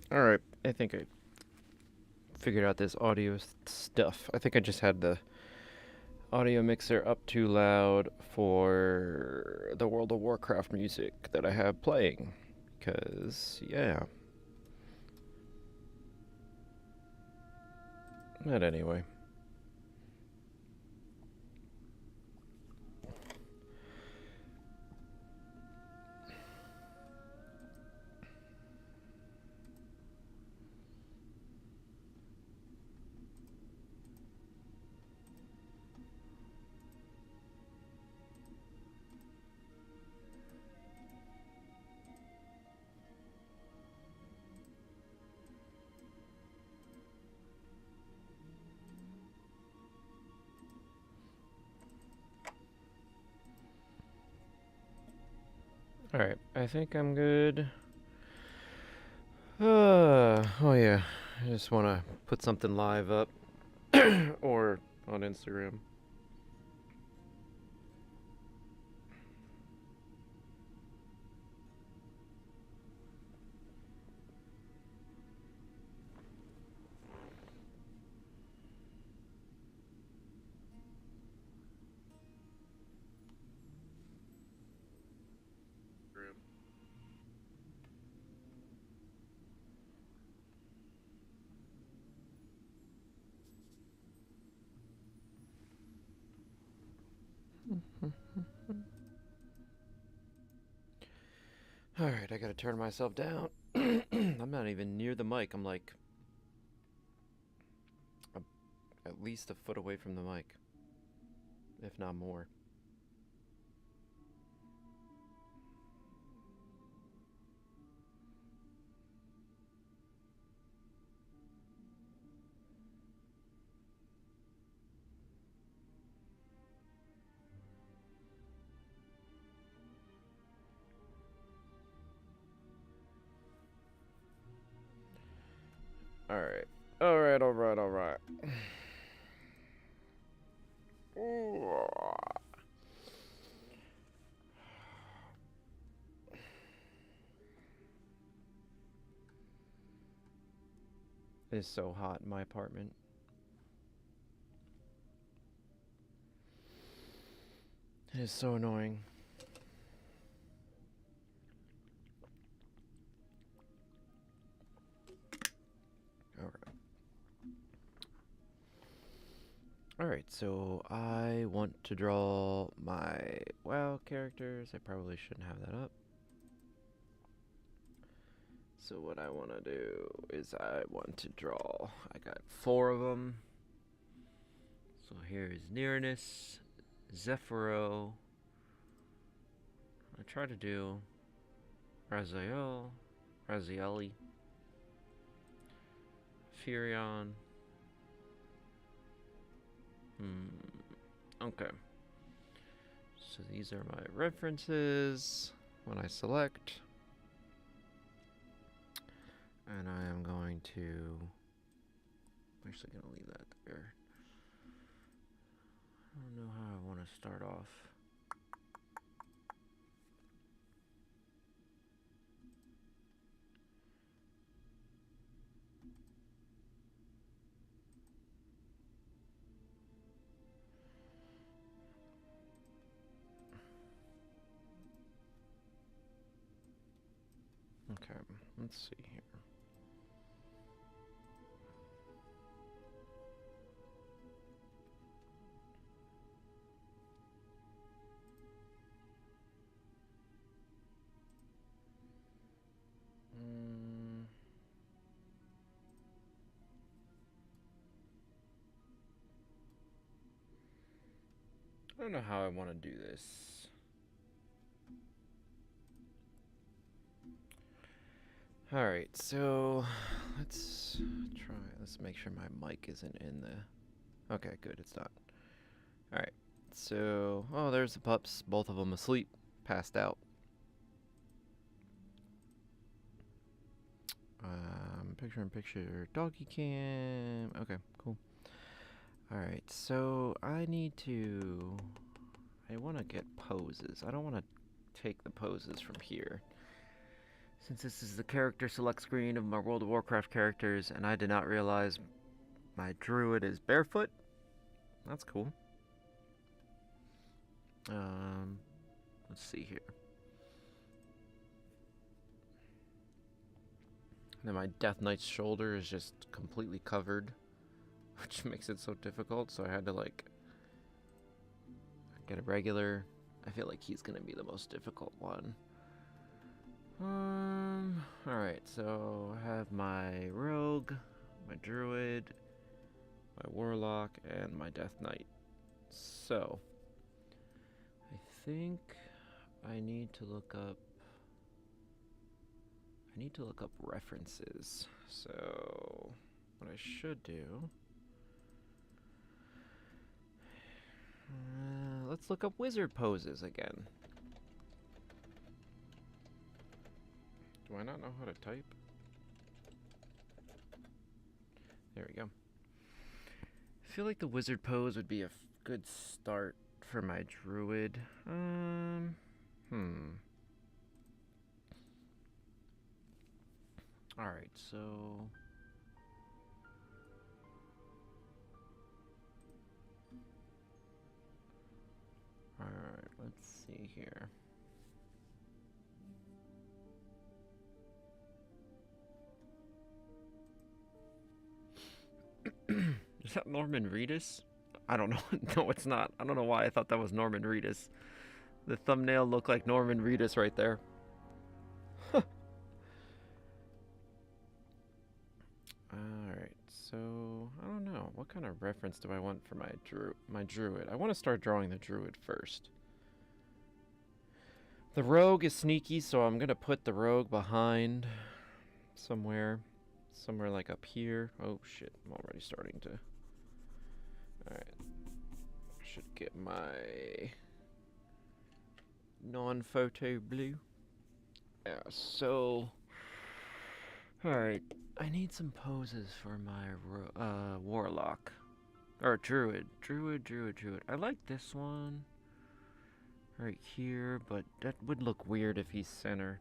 Alright, I think I figured out this audio stuff. I think I just had the audio mixer up too loud for the World of Warcraft music that I have playing. Because, yeah. But anyway. Alright, I think I'm good. Oh yeah, I just want to put something live up or on Instagram. Alright, I gotta turn myself down. I'm not even near the mic. I'm like at least a foot away from the mic, if not more. Alright. Alright. It's so hot in my apartment. It is so annoying. Alright, so I want to draw my WoW characters. I probably shouldn't have that up. So what I want to do is I want to draw, I got 4 of them. So here's Nearness, Zephyro. I try to do Raziel, Razieli, Furion. Okay. So these are my references when I select. And I am going to... I'm actually going to leave that there. I don't know how I want to start off. Okay, let's see here. I don't know how I want to do this. Alright, so let's try. Let's make sure my mic isn't in the. Okay, good, it's not. Alright, so. Oh, there's the pups. Both of them asleep, passed out. Picture in picture doggy cam. Okay, cool. Alright, so I want to get poses. I don't want to take the poses from here. Since this is the character select screen of my World of Warcraft characters, and I did not realize my druid is barefoot. That's cool. Let's see here. And then my Death Knight's shoulder is just completely covered, which makes it so difficult, so I had to, like, get a regular. I feel like he's gonna be the most difficult one. Alright, so I have my rogue, my druid, my warlock, and my Death Knight. So, I think I need to look up references. So, what I should do, let's look up wizard poses again. Do I not know how to type? There we go. I feel like the wizard pose would be a good start for my druid. Alright, so... Alright, let's see here. Is that Norman Reedus? I don't know. No, it's not. I don't know why I thought that was Norman Reedus. The thumbnail looked like Norman Reedus right there. Alright, so I don't know. What kind of reference do I want for my druid? I want to start drawing the druid first. The rogue is sneaky, so I'm going to put the rogue behind somewhere. Somewhere like up here. Oh shit, I'm already starting to... Alright. Should get my non-photo blue. Yeah, so... Alright, I need some poses for my warlock. Or druid. Druid. I like this one. Right here, but that would look weird if he's center.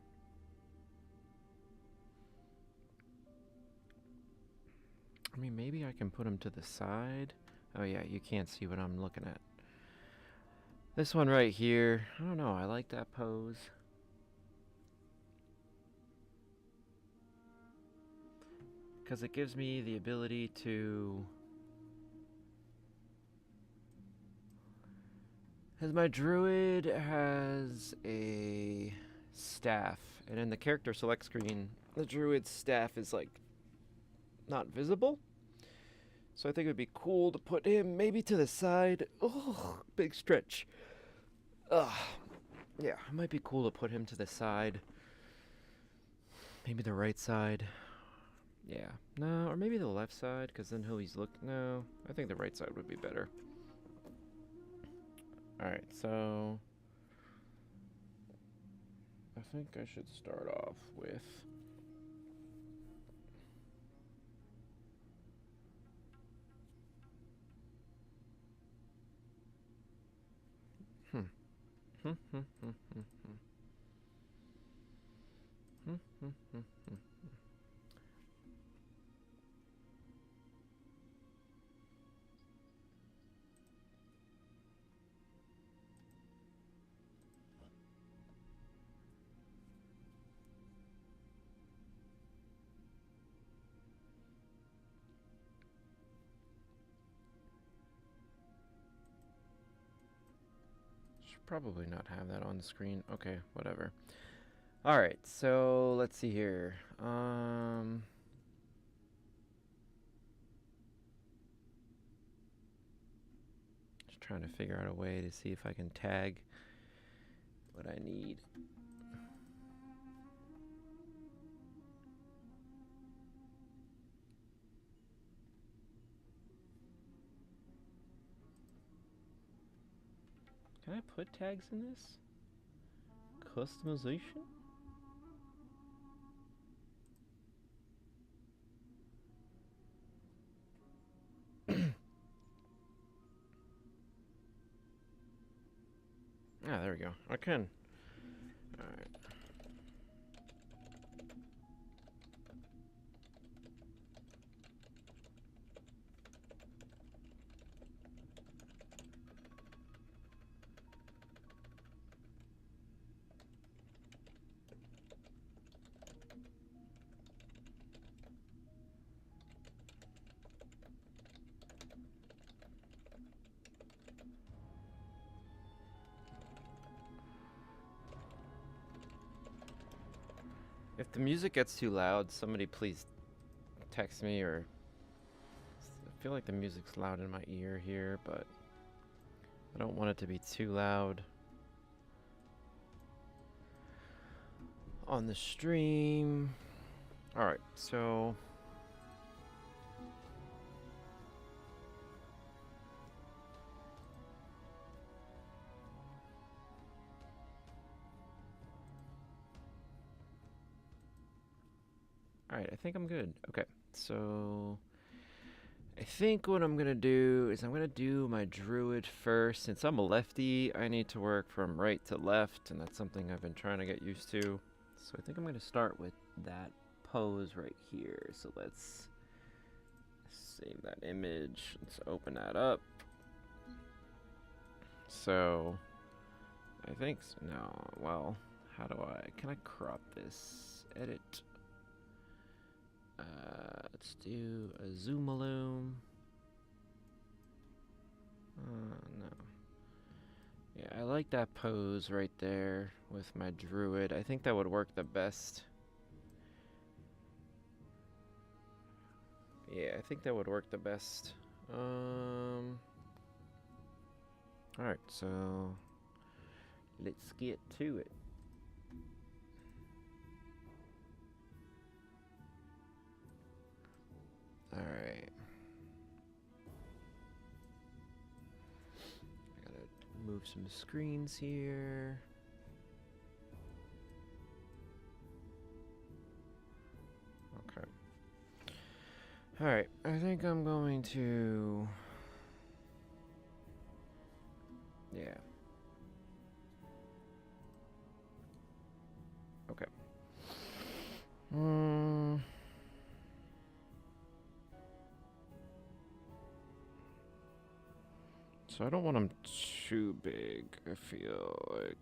I mean, maybe I can put him to the side. Oh yeah, you can't see what I'm looking at. This one right here. I don't know, I like that pose. Because it gives me the ability to... As my druid has a staff, and in the character select screen, the druid's staff is like not visible. So I think it would be cool to put him maybe to the side. Oh, big stretch. Yeah, it might be cool to put him to the side. Maybe the right side. Yeah, no, or maybe the left side, because then he's no, I think the right side would be better. Alright, so I think I should start off with should probably not have that on the screen. Okay, whatever. Alright, so let's see here. Just trying to figure out a way to see if I can tag what I need. Can I put tags in this? Customization? Ah, there we go. I can. Alright. If the music gets too loud, somebody please text me, or I feel like the music's loud in my ear here, but I don't want it to be too loud on the stream. Alright, so alright, I think I'm good. Okay, so I think what I'm gonna do is I'm gonna do my druid first. Since I'm a lefty, I need to work from right to left, and that's something I've been trying to get used to. So I think I'm gonna start with that pose right here. So let's save that image. Let's open that up. So I think no, well, how do can I crop this? Edit. Let's do a zoom-a-loom. No. Yeah, I like that pose right there with my druid. I think that would work the best. Yeah, I think that would work the best. Alright, so let's get to it. Alright. I gotta move some screens here. Okay. Alright, I think I'm going to... Yeah. Okay. So I don't want them too big, I feel like.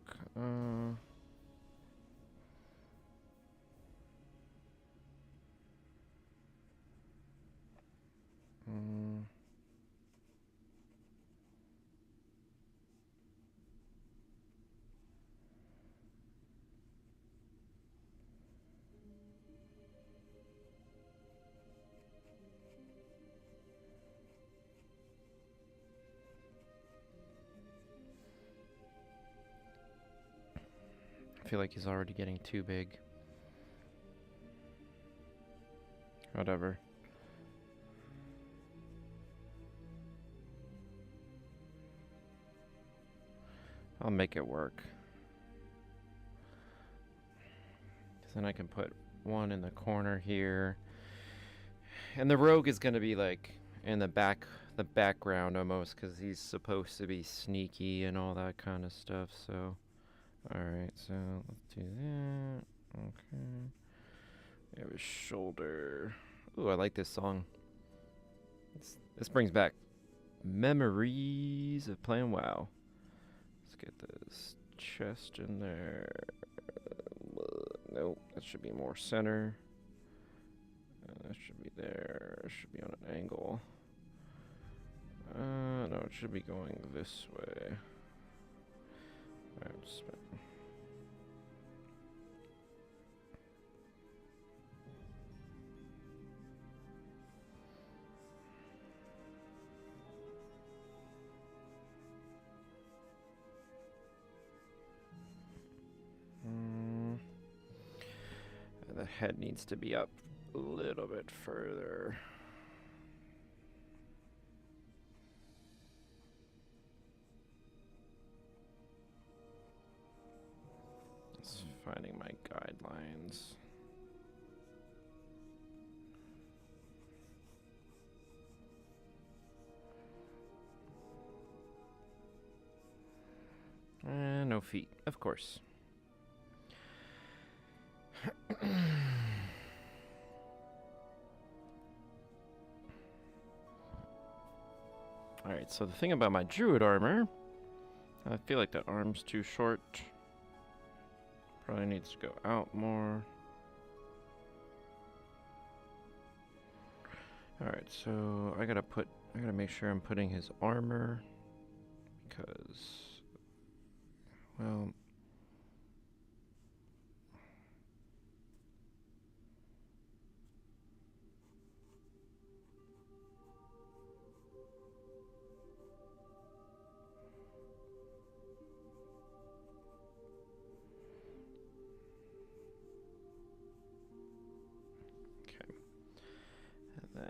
I feel like he's already getting too big. Whatever. I'll make it work. 'Cause then I can put one in the corner here. And the rogue is gonna be like in the background almost, because he's supposed to be sneaky and all that kind of stuff, so... Alright, so let's do that. Okay. We have his shoulder. Ooh, I like this song. This brings back memories of playing WoW. Let's get this chest in there. Nope, that should be more center. That should be there. It should be on an angle. No, it should be going this way. Alright, spin. head needs to be up a little bit further. Just finding my guidelines. No feet, of course. Alright, so the thing about my druid armor, I feel like the arm's too short. Probably needs to go out more. Alright, so I gotta make sure I'm putting his armor, because, well, okay. And then,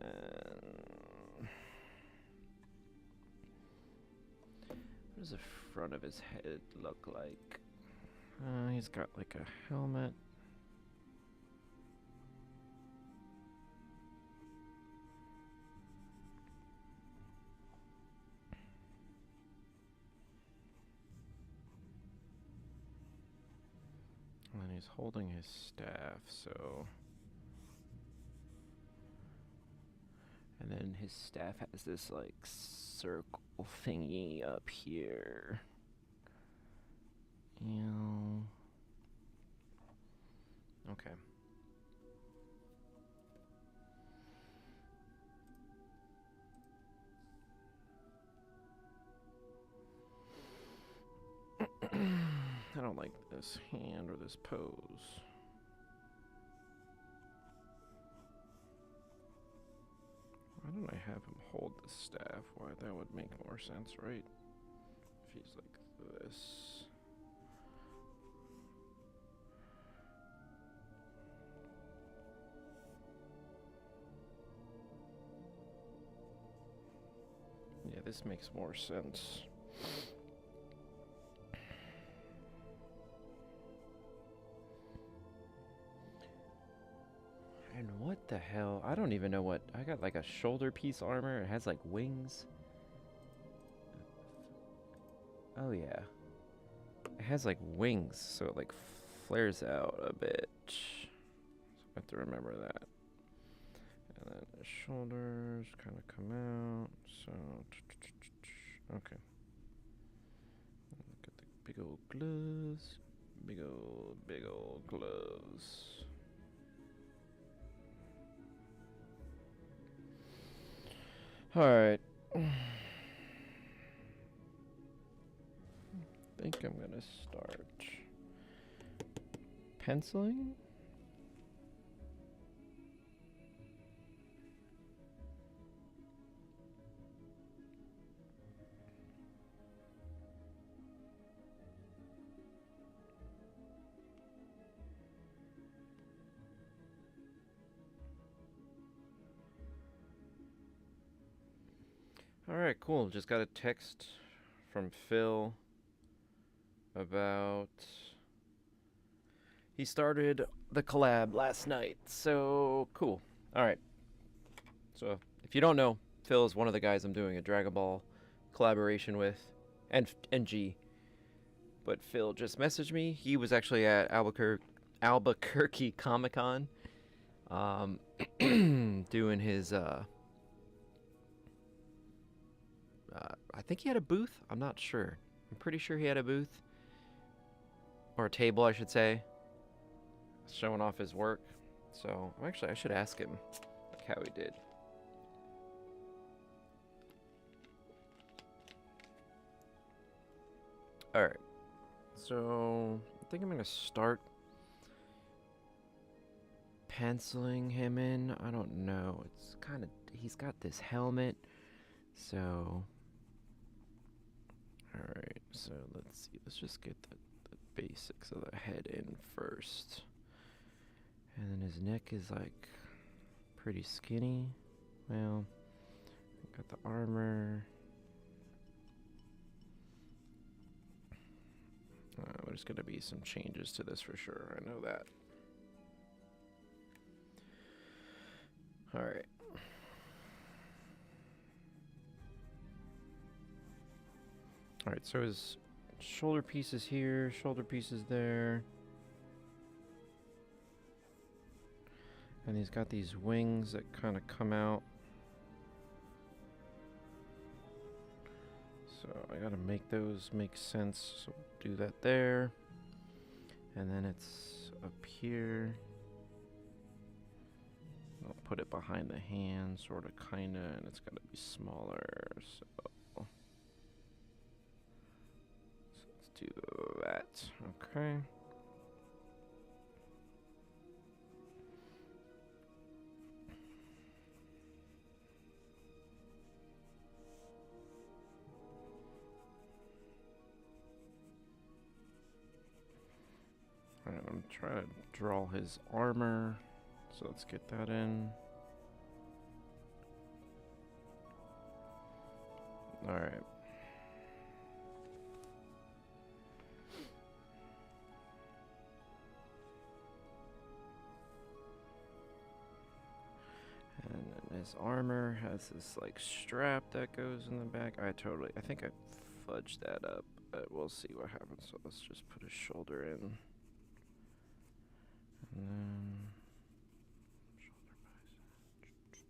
what does the front of his head look like? He's got like a helmet. And then he's holding his staff, so... And then his staff has this, like, circle thingy up here. Ew. Okay. I don't like this hand or this pose. Why don't I have him hold the staff? Why, that would make more sense, right? If he's like this. Yeah, this makes more sense. And what the hell? I don't even know what... I got like a shoulder piece armor. It has like wings. Oh yeah. It has like wings, so it like flares out a bit. So I have to remember that. And then the shoulders kind of come out. So... Okay. Look at the big old gloves. Big old gloves. Alright. I think I'm gonna start penciling. Alright, cool. Just got a text from Phil about... He started the collab last night, so cool. Alright. So, if you don't know, Phil is one of the guys I'm doing a Dragon Ball collaboration with, and G. But Phil just messaged me. He was actually at Albuquerque Comic-Con, doing his, I think he had a booth. I'm not sure. I'm pretty sure he had a booth. Or a table, I should say. Showing off his work. So, actually, I should ask him like how he did. Alright. So, I think I'm going to start penciling him in. I don't know. It's kind of... He's got this helmet. So... Alright, so let's see. Let's just get the basics of the head in first. And then his neck is like pretty skinny. Well, got the armor. There's going to be some changes to this for sure. I know that. Alright. Alright, so his shoulder piece is here, shoulder piece is there. And he's got these wings that kind of come out. So I gotta make those make sense. So do that there. And then it's up here. I'll put it behind the hand, sort of, kinda, and it's gotta be smaller. So let's do that. Okay. Alright, I'm trying to draw his armor. So let's get that in. Alright. And then his armor has this like strap that goes in the back. I think I fudged that up, but we'll see what happens. So let's just put his shoulder in. And then shoulder bicep.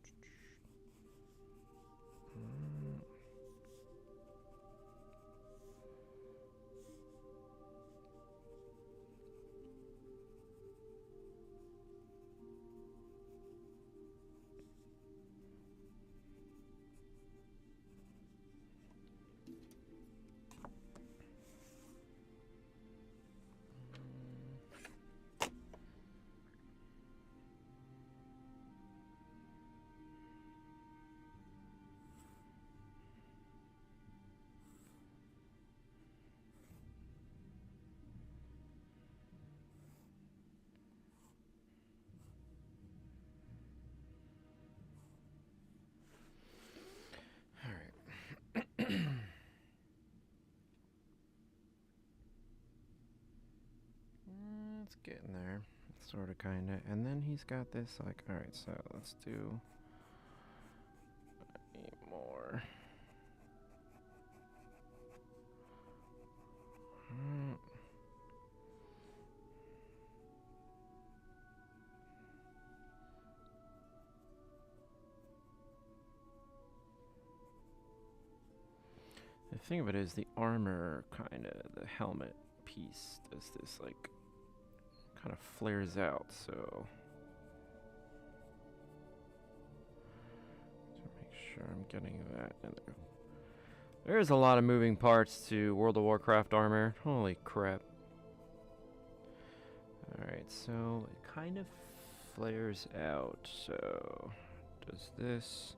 It's getting there, sort of, kind of. And then he's got this, like, alright, so let's do more. The thing of it is, the armor, kind of, the helmet piece does this, like, kind of flares out, so to make sure I'm getting that in there. There's a lot of moving parts to World of Warcraft armor. Holy crap. Alright, so it kind of flares out, so does this.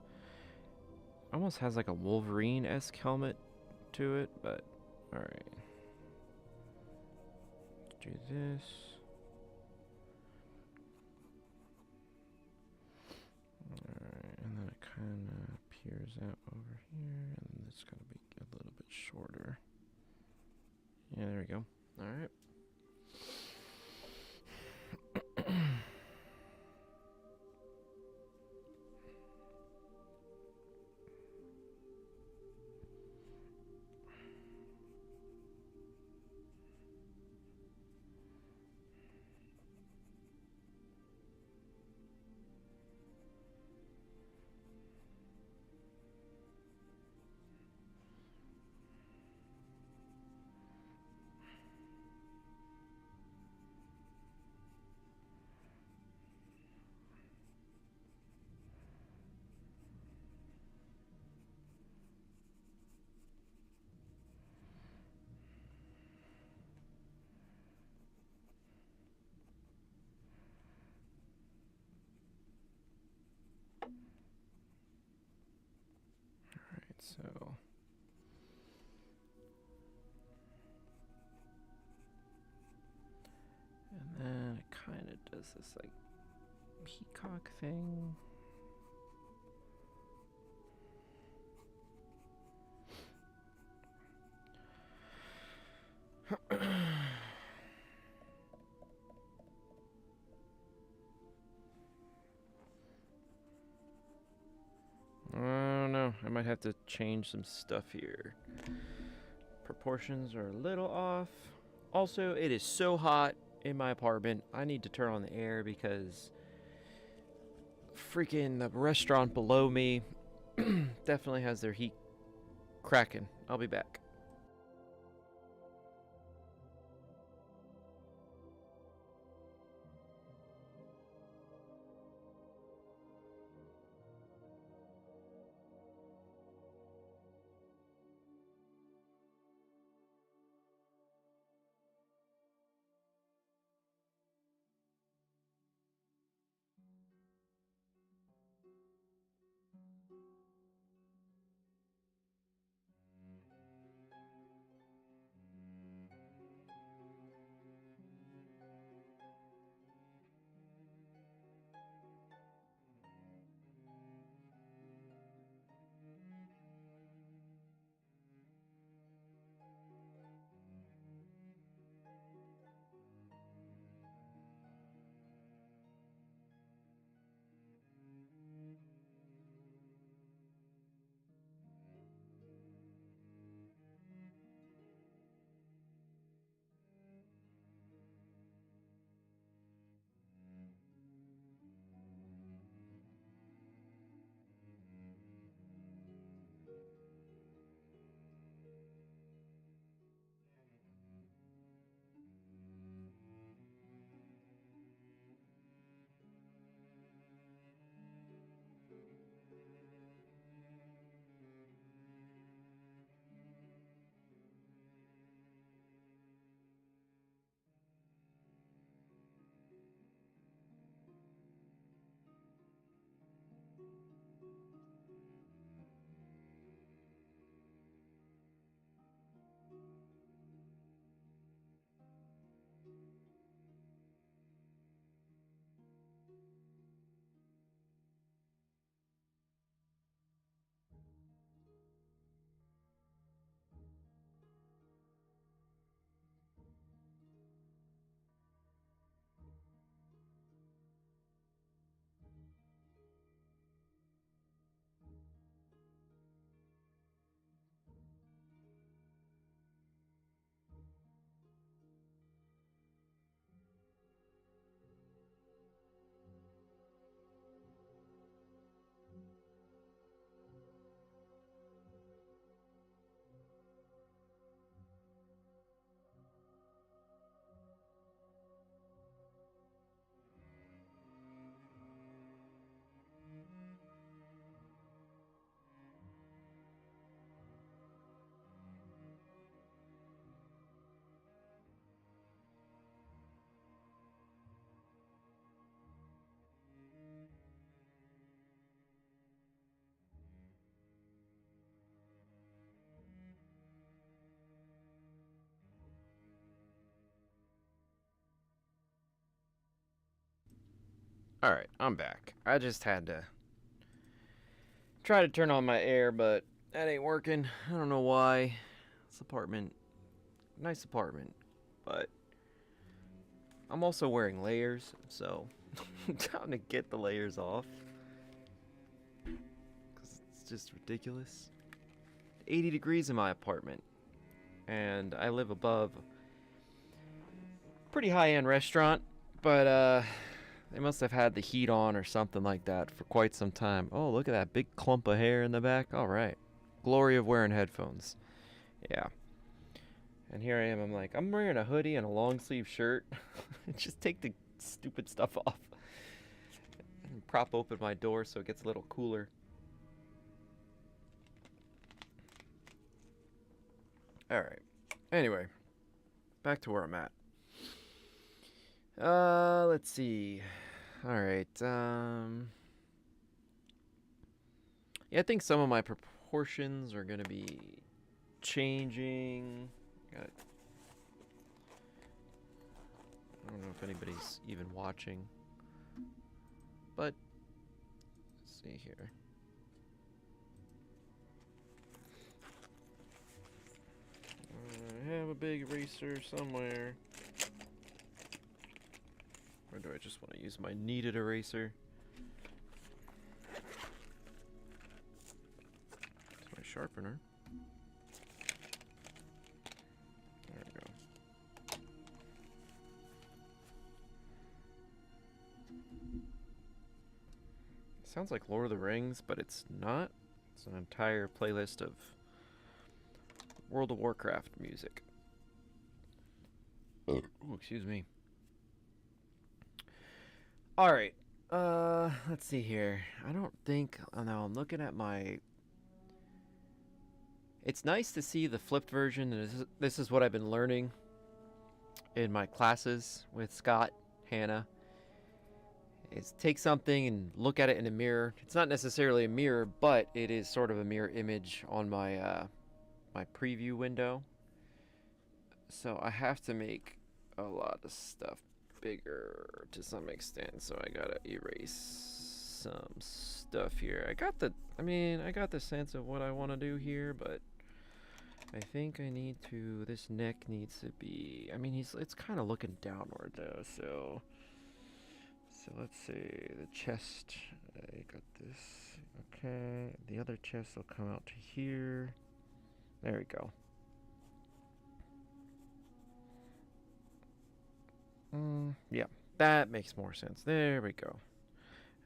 Almost has like a Wolverine-esque helmet to it, but alright. Do this. Alright, and then it kind of peers out over here, and then it's got to be a little bit shorter. Yeah, there we go. Alright. So and then it kind of does this like peacock thing. I don't know. I might have to change some stuff here. Proportions are a little off. Also, it is so hot in my apartment. I need to turn on the air because freaking the restaurant below me definitely has their heat cracking. I'll be back. Alright, I'm back. I just had to try to turn on my air, but that ain't working. I don't know why. This apartment, nice apartment, but I'm also wearing layers, so I'm trying to get the layers off. Because it's just ridiculous. 80 degrees in my apartment, and I live above a pretty high-end restaurant, but they must have had the heat on or something like that for quite some time. Oh, look at that big clump of hair in the back. All right. Glory of wearing headphones. Yeah. And here I am. I'm wearing a hoodie and a long sleeve shirt. Just take the stupid stuff off. And prop open my door so it gets a little cooler. All right. Anyway, back to where I'm at. Let's see. All right. Yeah, I think some of my proportions are gonna be changing. I don't know if anybody's even watching. Let's see here. I have a big eraser somewhere. Or do I just want to use my kneaded eraser? It's my sharpener. There we go. It sounds like Lord of the Rings, but it's not. It's an entire playlist of World of Warcraft music. Ooh, excuse me. Alright. Let's see here. I don't think... Oh, no, I'm looking at my... It's nice to see the flipped version, and this is what I've been learning in my classes with Scott, Hannah. Is take something and look at it in a mirror. It's not necessarily a mirror, but it is sort of a mirror image on my my preview window. So I have to make a lot of stuff bigger to some extent. So I gotta erase some stuff here. I got the sense of what I want to do here, but I think I need to. This neck needs to be. I mean, it's kind of looking downward though, so. So let's see, the chest, I got this, okay, the other chest will come out to here, there we go. Yeah, that makes more sense, there we go.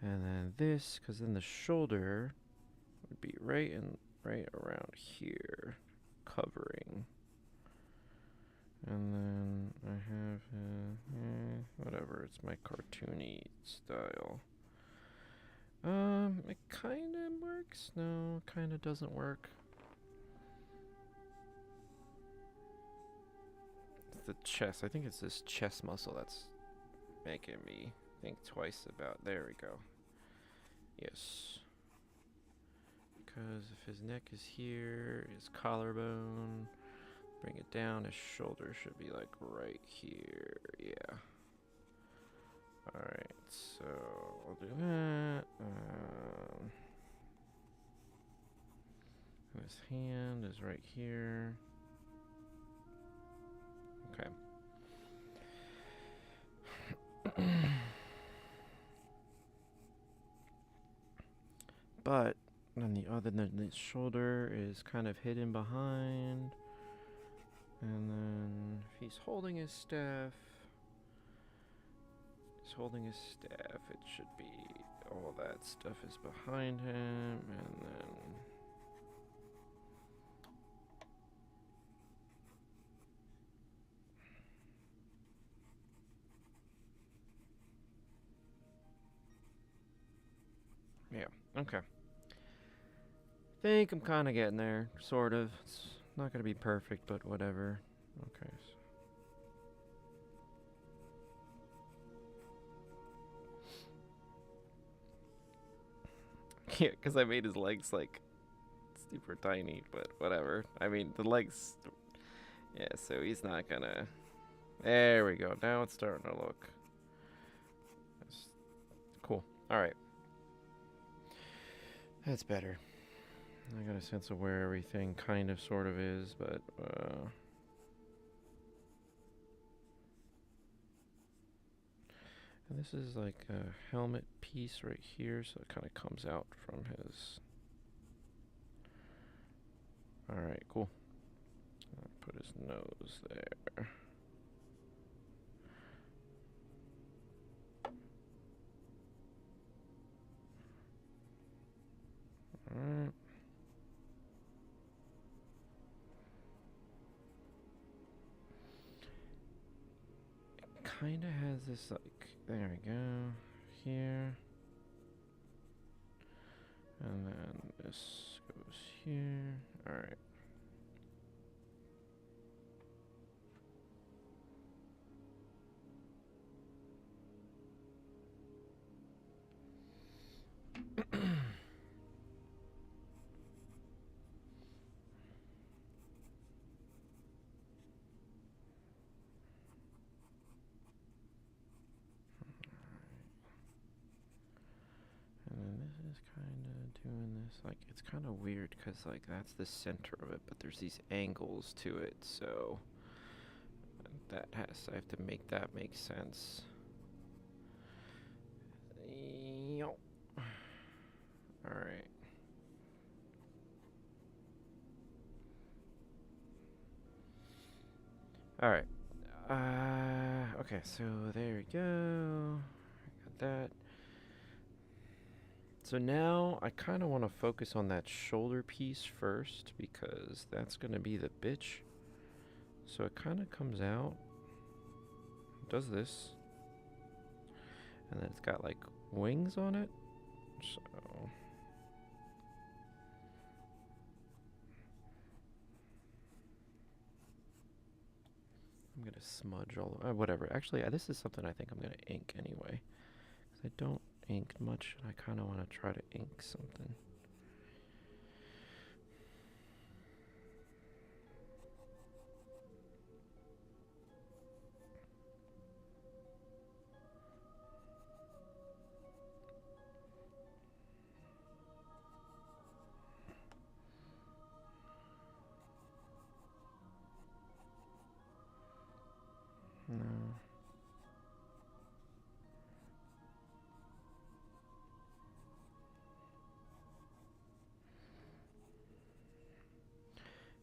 And then this, because then the shoulder would be right around here, covering. And then I have, whatever, it's my cartoony style. It kind of works. No, kind of doesn't work. It's the chest. I think it's this chest muscle that's making me think twice about. There we go. Yes. Because if his neck is here, his collarbone. Bring it down, his shoulder should be like right here, yeah. Alright, so we'll do that. His hand is right here. Okay. But on the other, the shoulder is kind of hidden behind. And then if he's holding his staff, it should be all that stuff is behind him, and then yeah, okay. Think I'm kind of getting there, sort of. It's not gonna be perfect, but whatever. Okay. Yeah, because I made his legs like super tiny, but whatever. I mean, the legs. Yeah, so he's not gonna. There we go. Now it's starting to look. That's cool. All right. That's better. I got a sense of where everything kind of sort of is, but and this is like a helmet piece right here, so it kind of comes out from his. Alright, cool. I'll put his nose there. Alright. Kind of has this like, there we go, here, and then this goes here. All right. And then this is kind this. Like, it's kind of weird because, like, that's the center of it, but there's these angles to it, so I have to make that make sense. Yo. Alright. Alright. Okay, so there we go. Got that. So now I kind of want to focus on that shoulder piece first because that's going to be the bitch. So it kind of comes out, does this, and then it's got like wings on it. So I'm going to smudge all whatever. Actually, this is something I think I'm going to ink anyway. Because I don't ink much, and I kind of want to try to ink something. No.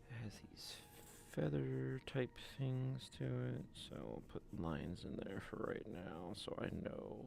It has these feather type things to it, so I'll put lines in there for right now so I know.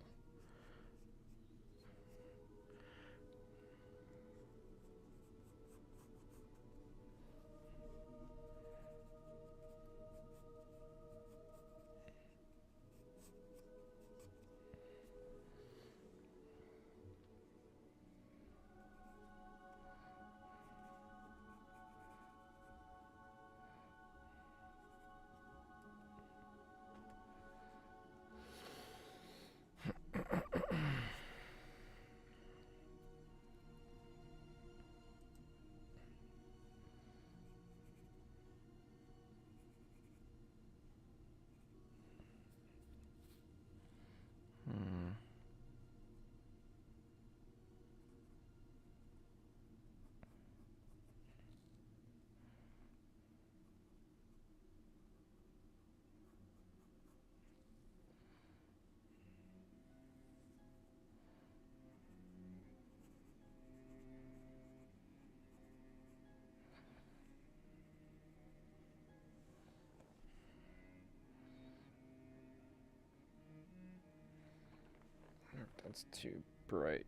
That's too bright.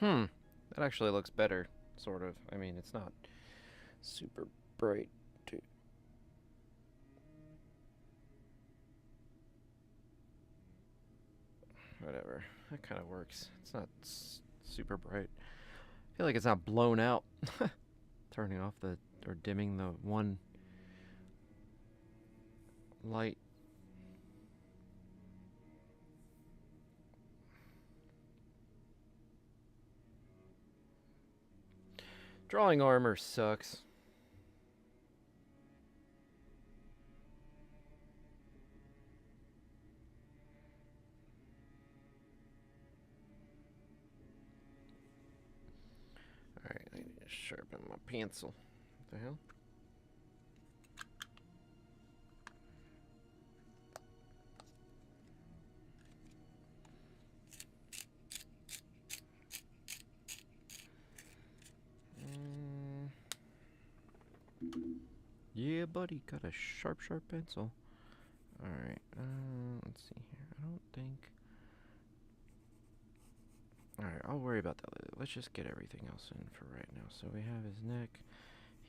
That actually looks better, sort of. I mean, it's not super bright, too. Whatever. That kind of works. It's not super bright. I feel like it's not blown out. Turning off or dimming the one light. Drawing armor sucks. Alright, I need to sharpen my pencil. What the hell? Yeah, buddy, got a sharp pencil. Alright, let's see here. I don't think... Alright, I'll worry about that later. Let's just get everything else in for right now. So we have his neck.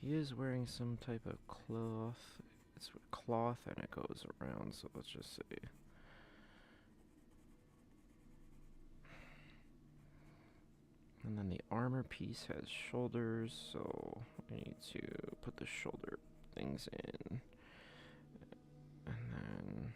He is wearing some type of cloth. It's cloth and it goes around, so let's just see. And then the armor piece has shoulders, so we need to put the shoulder things in. And then...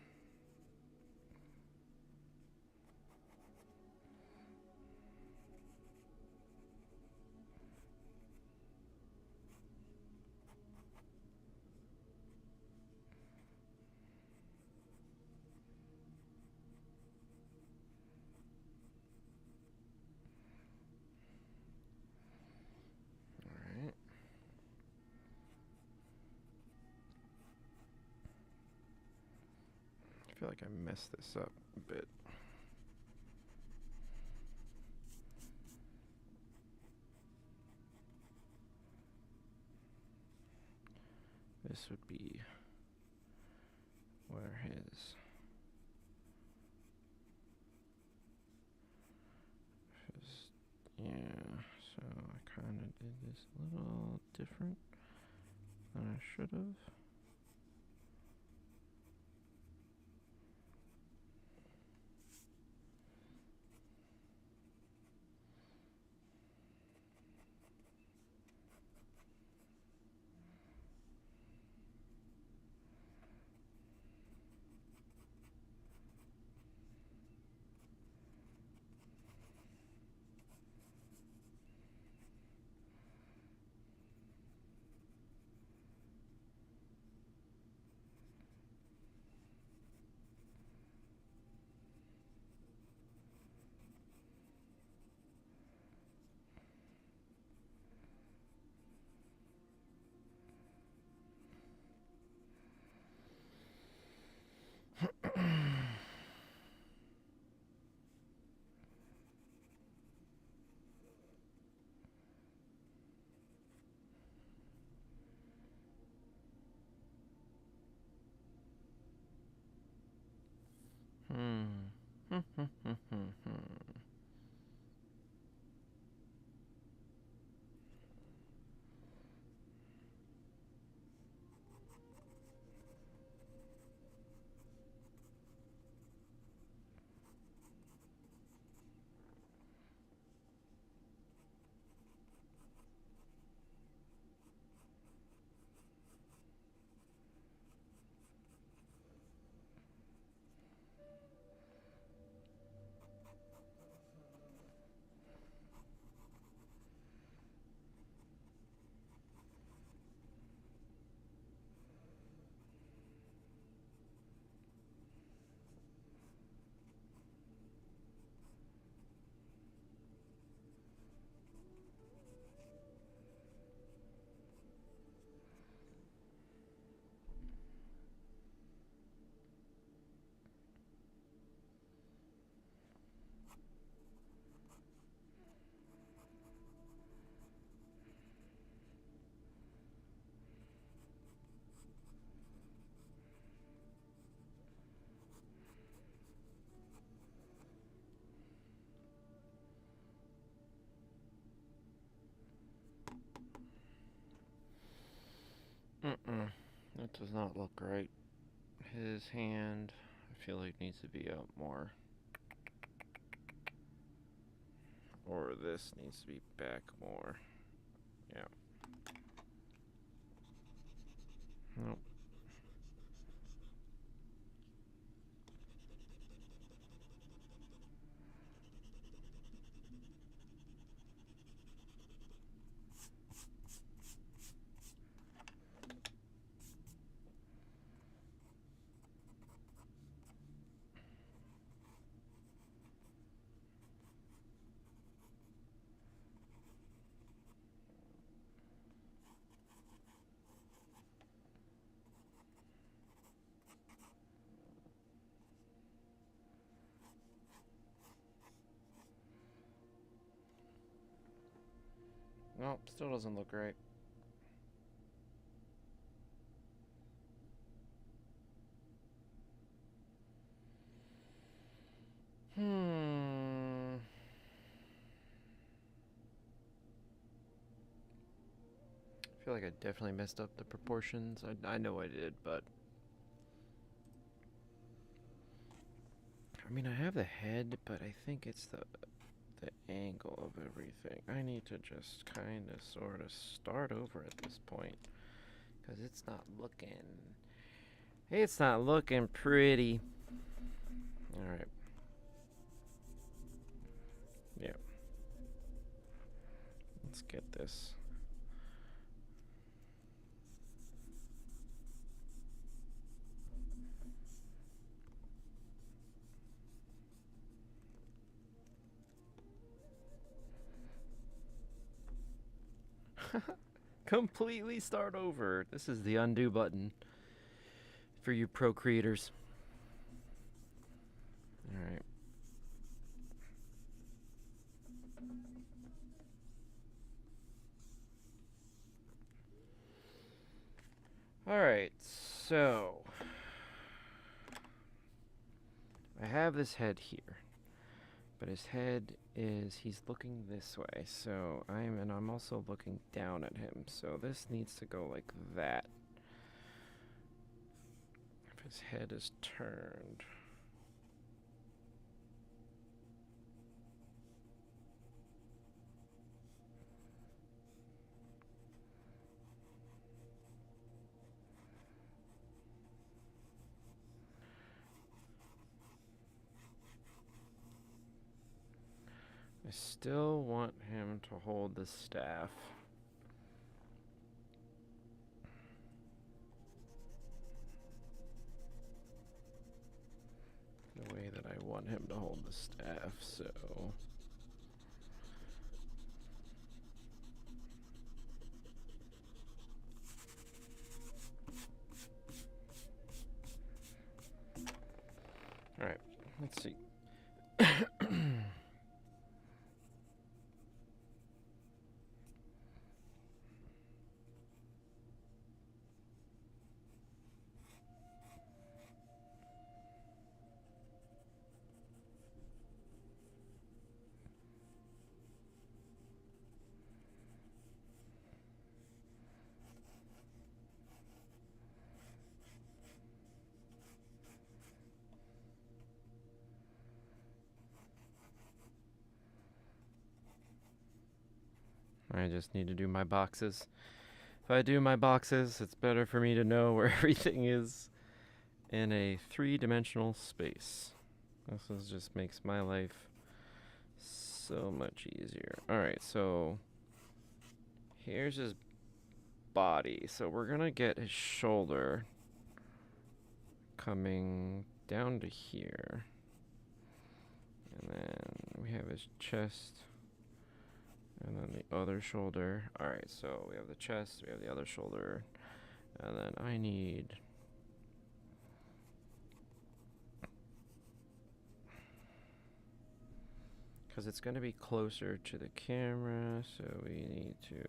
feel like I messed this up a bit. This would be where his yeah, so I kind of did this a little different than I should have. That does not look right. His hand, I feel like, needs to be out more. Or this needs to be back more. Yeah. Nope. Nope, still doesn't look right. I feel like I definitely messed up the proportions. I know I did, but I mean, I have the head, but I think it's the angle of everything. I need to just kind of sort of start over at this point, because it's not looking pretty. All right. Yeah. Let's get this. Completely start over. This is the undo button for you pro creators. Alright. Alright, so I have this head here. But his head is, he's looking this way, so I'm also looking down at him, so this needs to go like that. If his head is turned. I still want him to hold the staff. The way that I want him to hold the staff, so... Alright, let's see. I just need to do my boxes. If I do my boxes, it's better for me to know where everything is in a three-dimensional space. This just makes my life so much easier. Alright, so here's his body. So we're gonna get his shoulder coming down to here. And then we have his chest. And then the other shoulder. Alright, so we have the chest, we have the other shoulder. And then I need... because it's going to be closer to the camera, so we need to...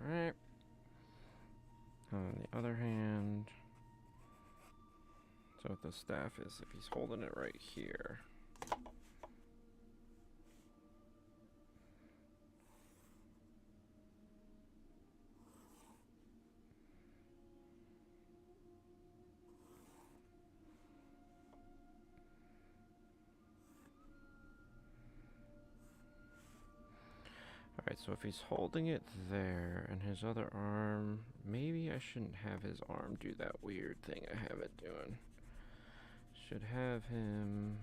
Alright. On the other hand... so what the staff is, if he's holding it right here... Alright, so if he's holding it there, and his other arm... maybe I shouldn't have his arm do that weird thing I have it doing. Should have him...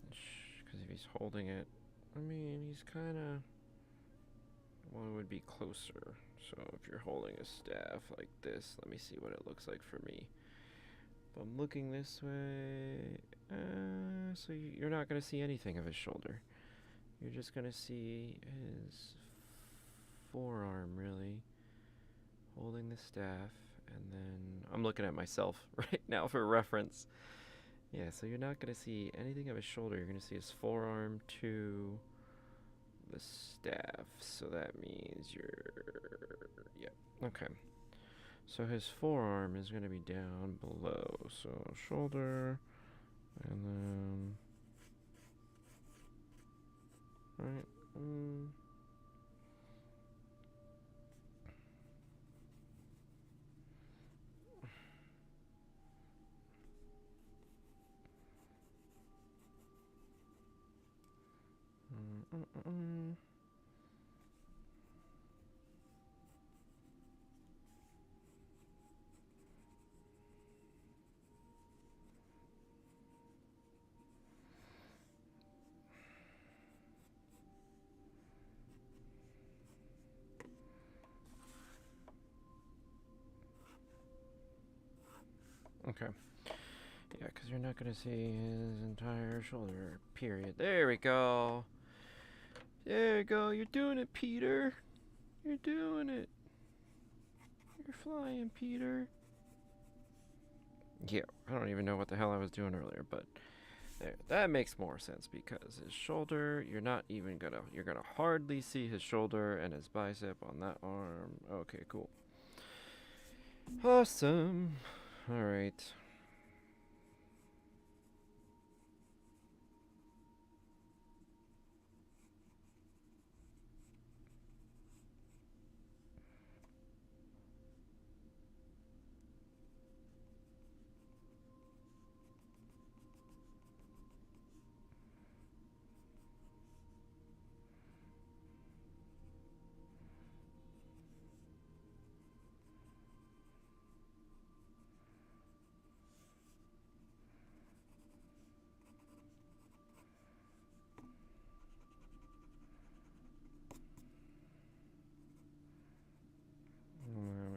because if he's holding it... I mean, he's kinda... well, it would be closer. So if you're holding a staff like this, let me see what it looks like for me. If I'm looking this way... so you're not gonna see anything of his shoulder. You're just gonna see his forearm, really, holding the staff, and then I'm looking at myself right now for reference, Yeah, so you're not going to see anything of his shoulder. You're going to see his forearm to the staff. So that means you're... Yep, okay. So his forearm is going to be down below. So shoulder, and then... Right. Okay. Yeah, because you're not going to see his entire shoulder, period. There we go. There you go. You're doing it, Peter. You're doing it. You're flying, Peter. Yeah, I don't even know what the hell I was doing earlier, but there, that makes more sense because his shoulder, you're gonna hardly see his shoulder and his bicep on that arm. Okay, cool. Awesome. All right.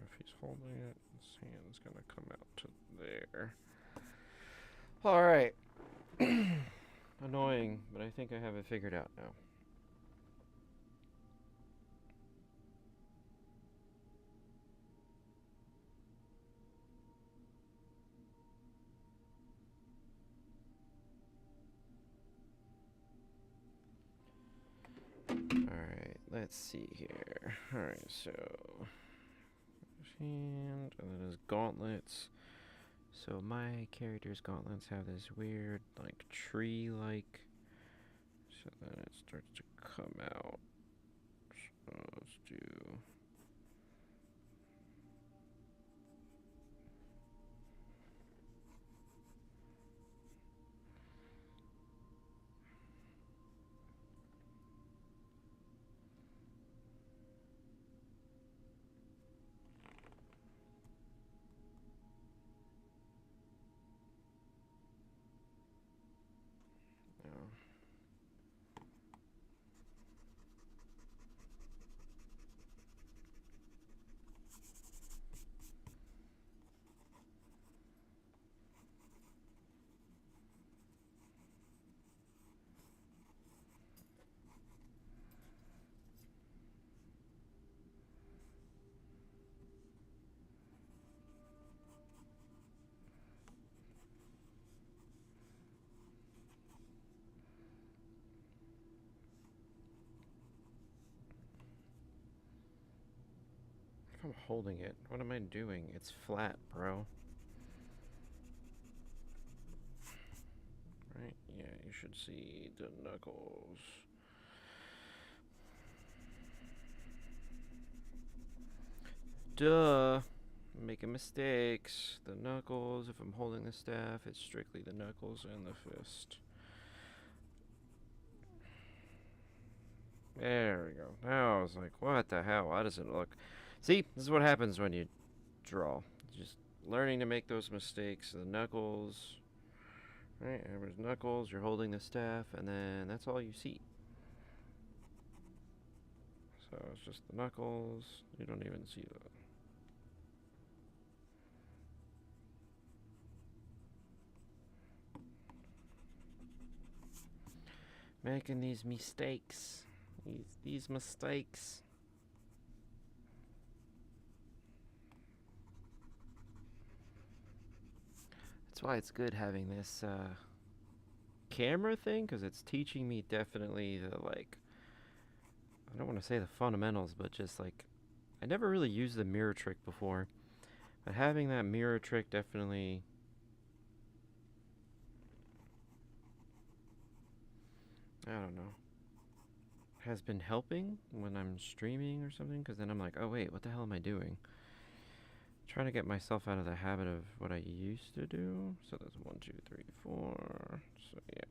If he's holding it, his hand's gonna come out to there. All right. Annoying, but I think I have it figured out now. Alright, let's see here. Alright, so his hand, and then his gauntlets. So my character's gauntlets have this weird, like, tree-like, so then it starts to come out. So let's do... No. If I'm holding it, what am I doing? It's flat, bro. Right? Yeah, you should see the knuckles. Duh. I'm making mistakes. The knuckles, if I'm holding the staff, it's strictly the knuckles and the fist. There we go. Now I was like, what the hell? Why does it look... See, this is what happens when you draw. Just learning to make those mistakes. The knuckles... Right, there's knuckles, you're holding the staff, and then that's all you see. So it's just the knuckles. You don't even see the... Making these mistakes. These mistakes. That's That's why it's good having this camera thing, because it's teaching me definitely the, like, I don't want to say the fundamentals, but just like, I never really used the mirror trick before. But having that mirror trick definitely, I don't know, has been helping when I'm streaming or something, because then I'm like, oh wait, what the hell am I doing? Trying to get myself out of the habit of what I used to do. So that's 1, 2, 3, 4. So yeah.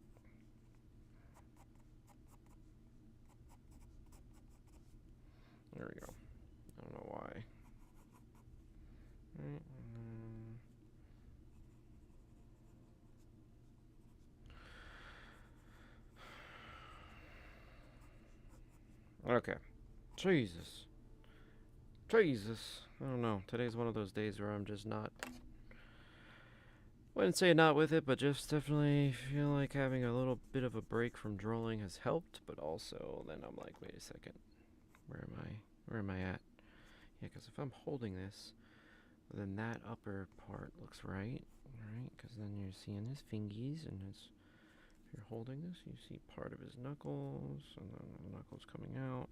There we go. I don't know why. Right, okay. Jesus. Jesus. I don't know. Today's one of those days where I'm just not. Wouldn't say not with it, but just definitely feel like having a little bit of a break from drawing has helped. But also, then I'm like, wait a second. Where am I? Where am I at? Yeah, because if I'm holding this, then that upper part looks right. Right? Because then you're seeing his fingies, and it's, if you're holding this, you see part of his knuckles, and then the knuckles coming out.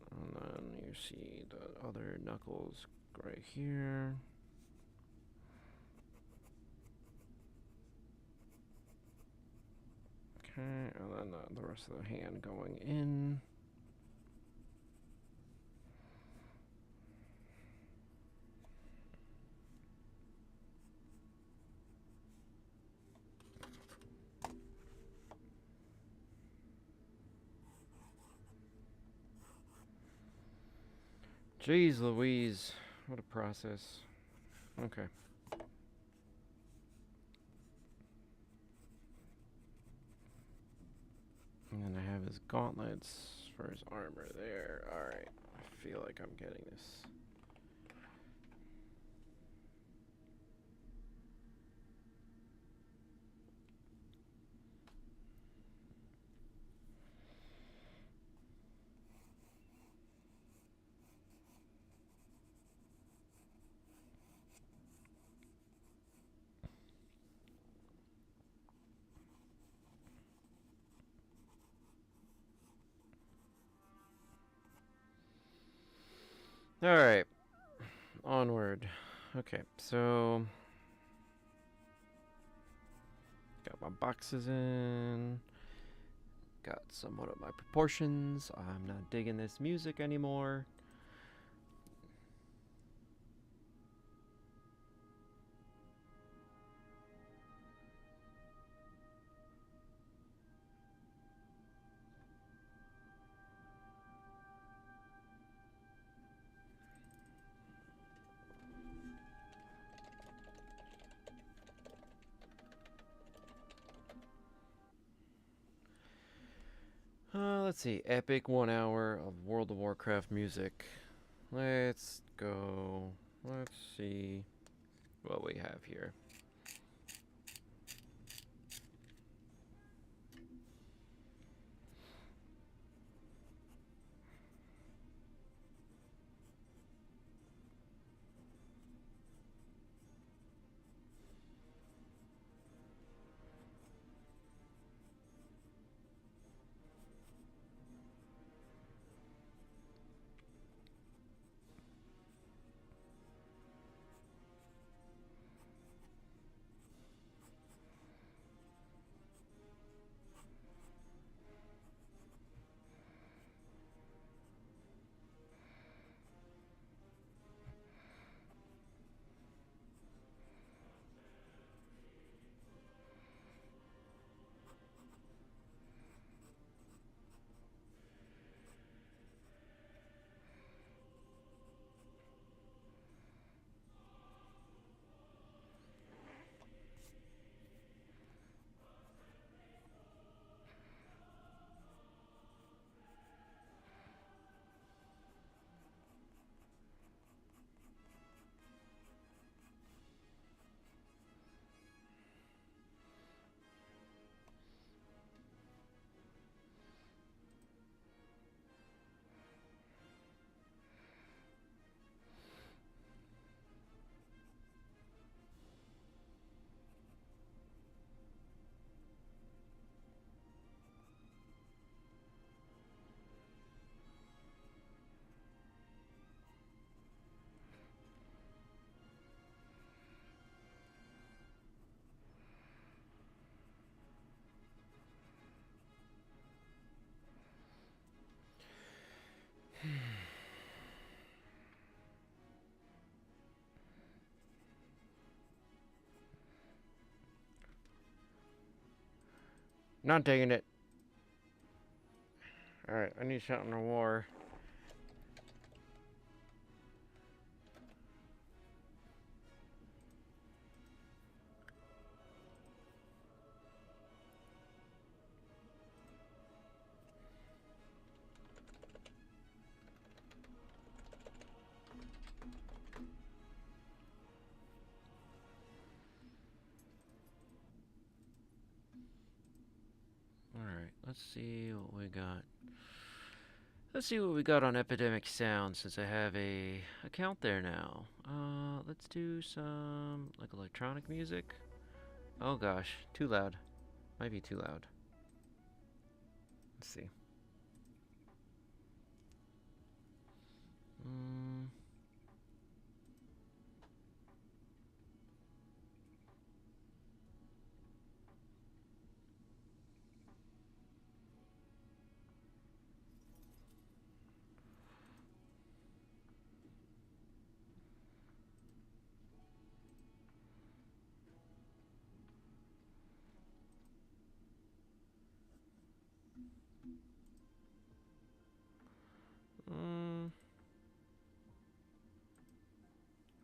And then you see the other knuckles right here. Okay, and then the rest of the hand going in. Jeez Louise, what a process. Okay. And then I have his gauntlets for his armor there. Alright, I feel like I'm getting this. Alright, onward. Okay, so got my boxes in. Got somewhat of my proportions. I'm not digging this music anymore. Let's see. Epic 1 hour of World of Warcraft music. Let's go. Let's see what we have here. Not taking it. Alright, I need shouting a war. Alright, let's see what we got. Let's see what we got on Epidemic Sound since I have a account there now. Let's do some like electronic music. Oh gosh, too loud. Might be too loud. Let's see.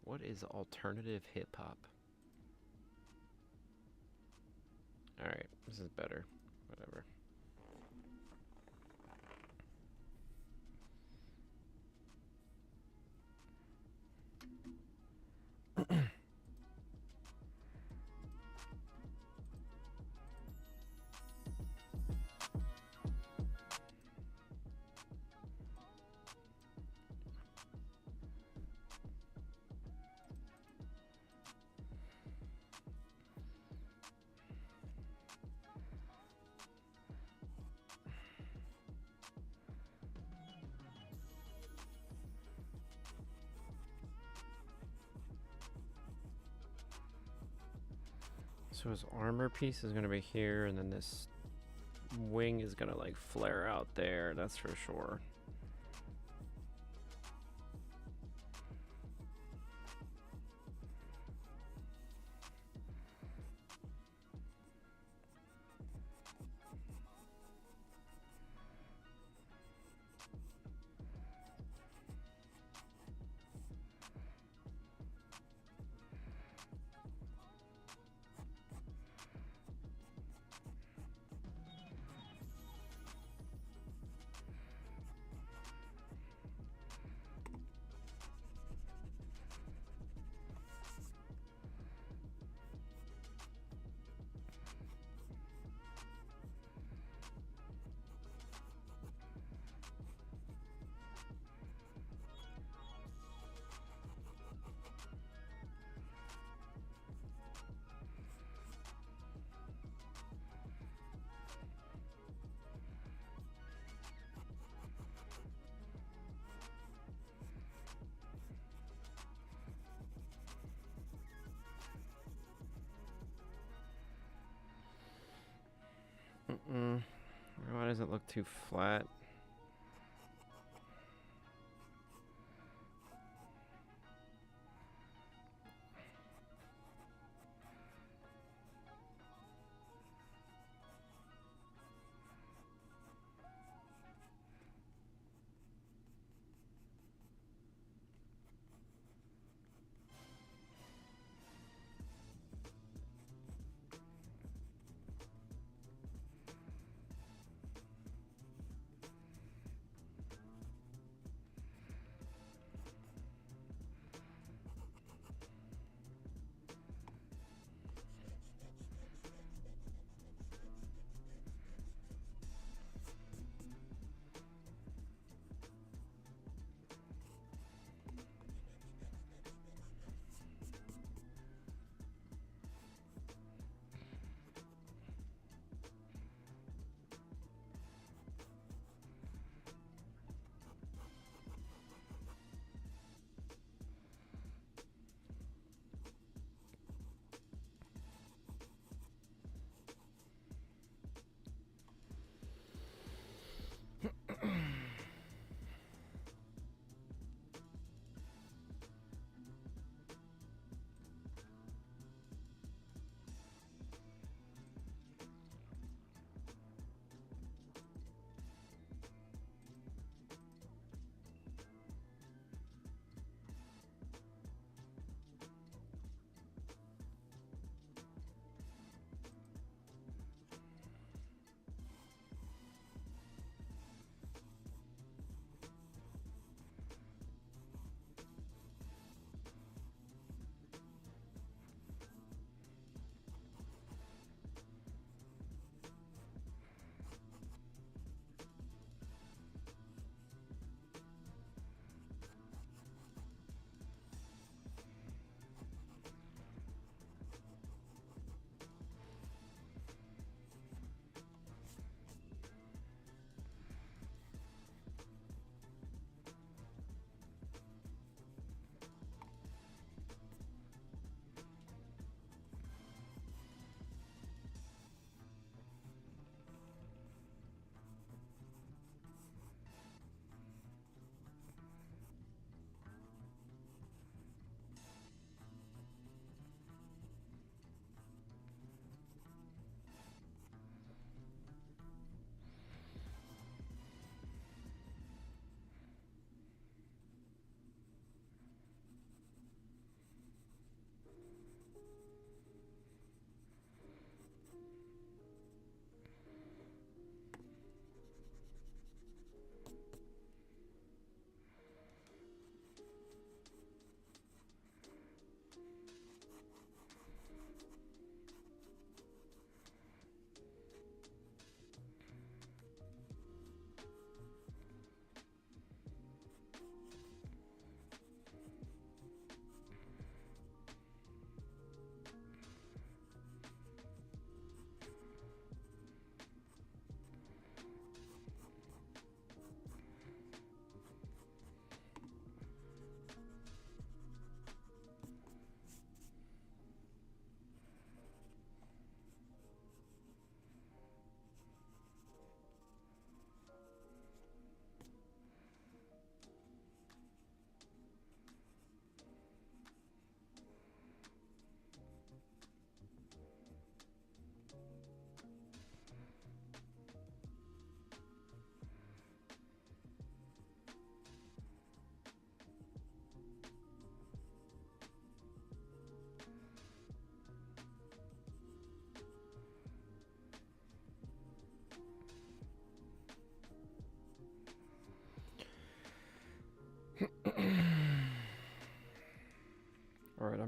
What is alternative hip hop? Alright, this is better. Whatever. So his armor piece is gonna be here, and then this wing is gonna like flare out there, that's for sure. Why does it look too flat?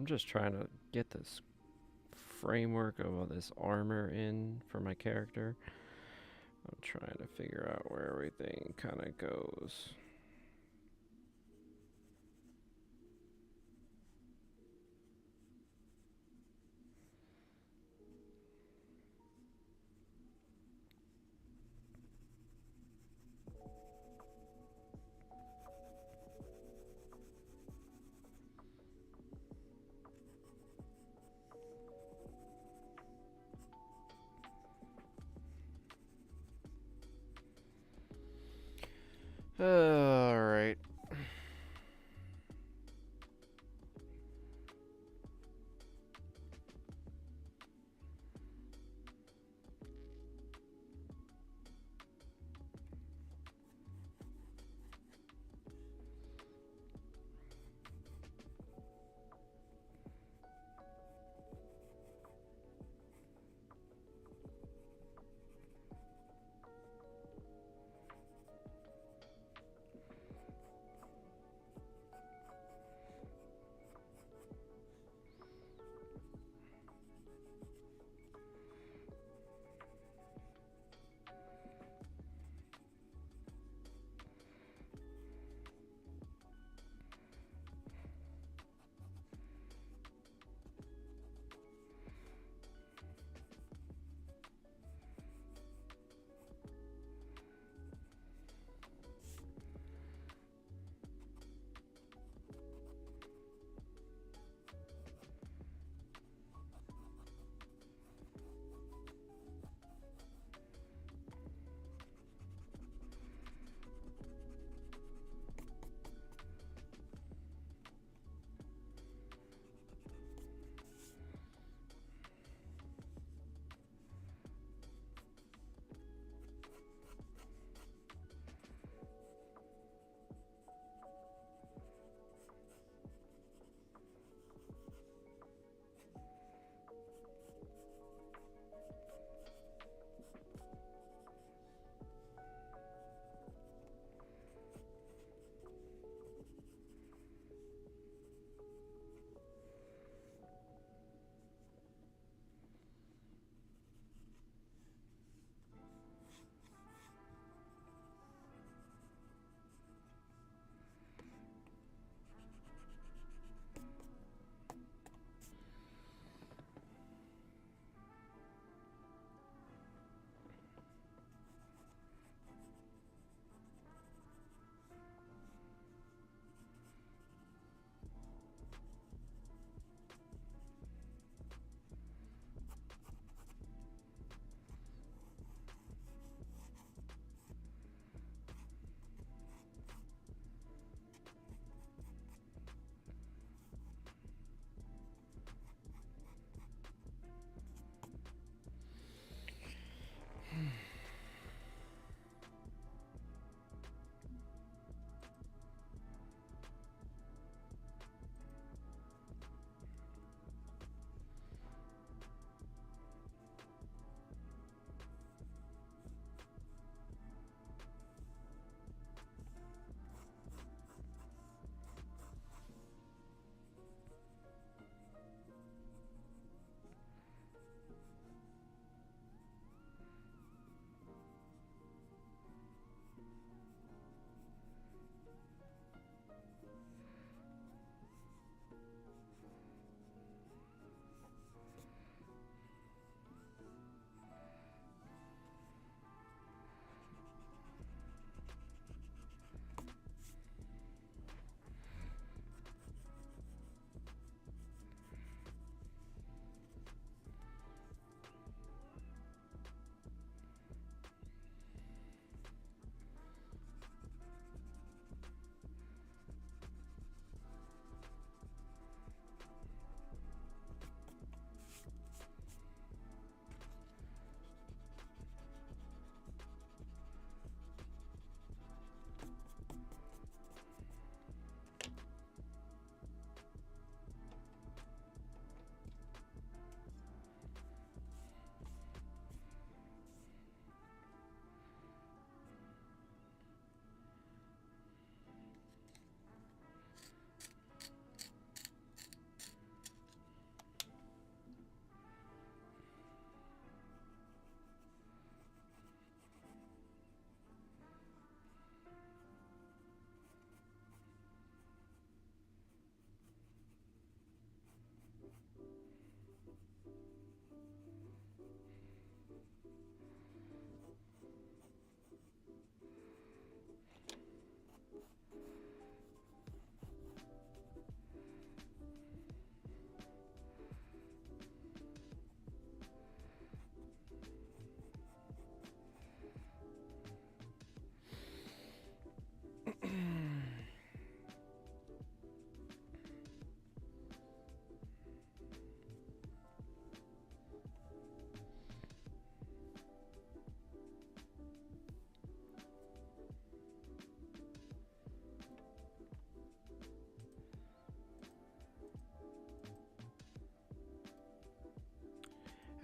I'm just trying to get this framework of all this armor in for my character. I'm trying to figure out where everything kind of goes. All right.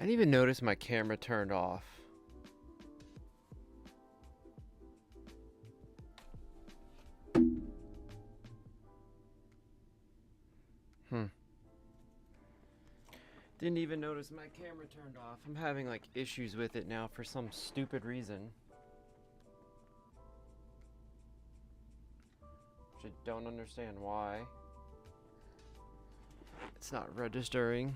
I didn't even notice my camera turned off. Didn't even notice my camera turned off. I'm having like issues with it now for some stupid reason. Which I don't understand why. It's not registering.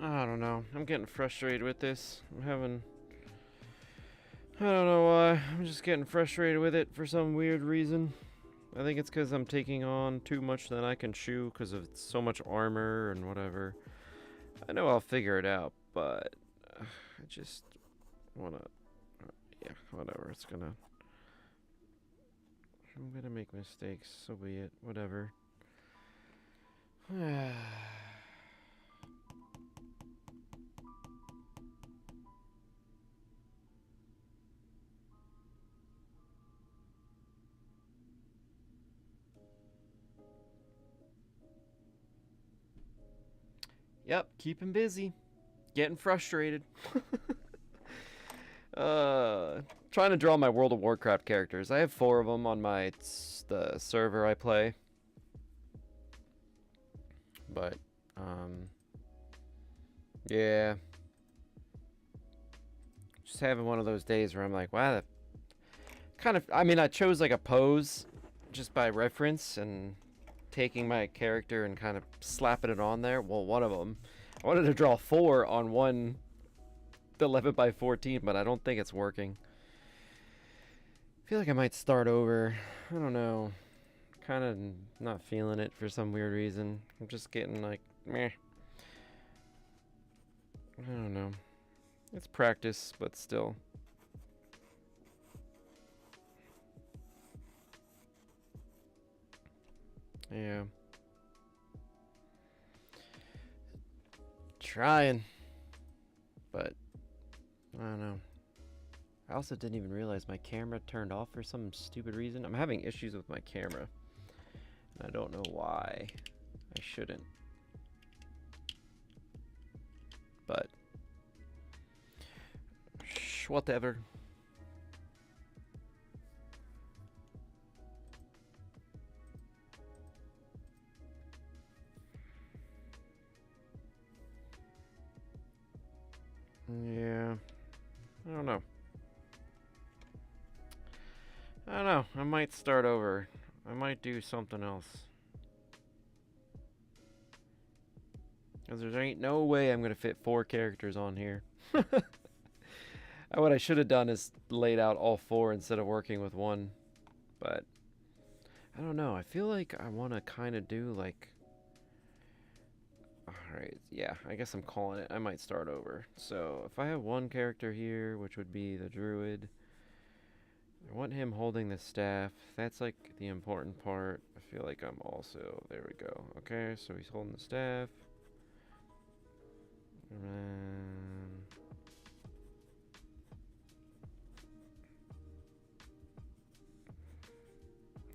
I don't know. I'm getting frustrated with this. I don't know why. I'm just getting frustrated with it for some weird reason. I think it's because I'm taking on too much than I can chew because of so much armor and whatever. I know I'll figure it out, but I just want to... yeah, whatever. I'm gonna make mistakes, so be it. Whatever. Yep, keeping busy. Getting frustrated. Trying to draw my World of Warcraft characters. I have 4 of them on the server I play. But, yeah. Just having one of those days where I'm like, wow, I chose like a pose just by reference and taking my character and kind of slapping it on there. Well, one of them. I wanted to draw 4 on one 11 by 14, but I don't think it's working. I feel like I might start over. I don't know. Kind of not feeling it for some weird reason. I'm just getting like, meh. I don't know. It's practice, but still. Yeah. Trying. But, I don't know. I also didn't even realize my camera turned off for some stupid reason. I'm having issues with my camera. And I don't know why. I shouldn't. But, whatever. Yeah. I don't know. I might start over. I might do something else. Because there ain't no way I'm going to fit 4 characters on here. What I should have done is laid out all 4 instead of working with one. But, I don't know. I feel like I want to kind of do like... Alright, yeah, I guess I'm calling it. I might start over. So, if I have one character here, which would be the druid, I want him holding the staff. That's like the important part. I feel like I'm also... There we go. Okay, so he's holding the staff. And then...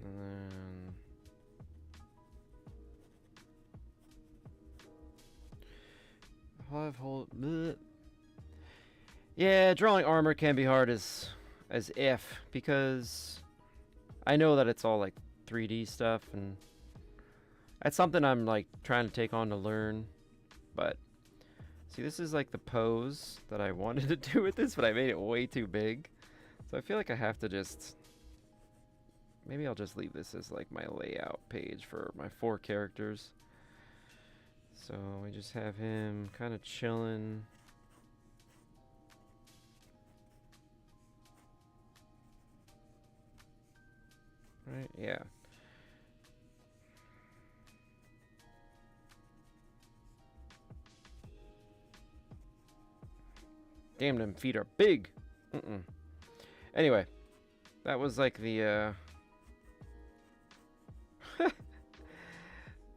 Bleh. Yeah, drawing armor can be hard as if, because I know that it's all like 3D stuff, and that's something I'm like trying to take on to learn. But see, this is like the pose that I wanted to do with this, but I made it way too big. So I feel like I have to just... Maybe I'll just leave this as like my layout page for my 4 characters. So we just have him kind of chilling. Right, yeah. Damn, them feet are big. Anyway, that was like the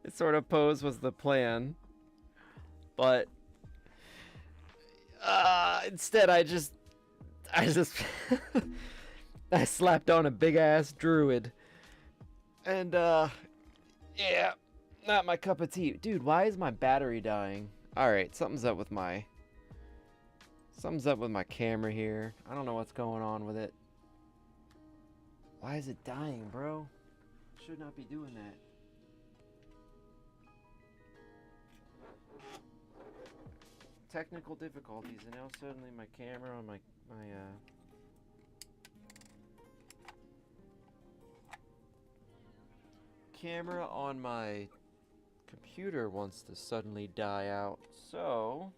this sort of pose was the plan, but instead I just I slapped on a big ass druid, and yeah, not my cup of tea. Dude, why is my battery dying? All right, something's up with my camera here. I don't know what's going on with it. Why is it dying, bro? Should not be doing that. Technical difficulties, and now suddenly my camera on my camera on my computer wants to suddenly die out. So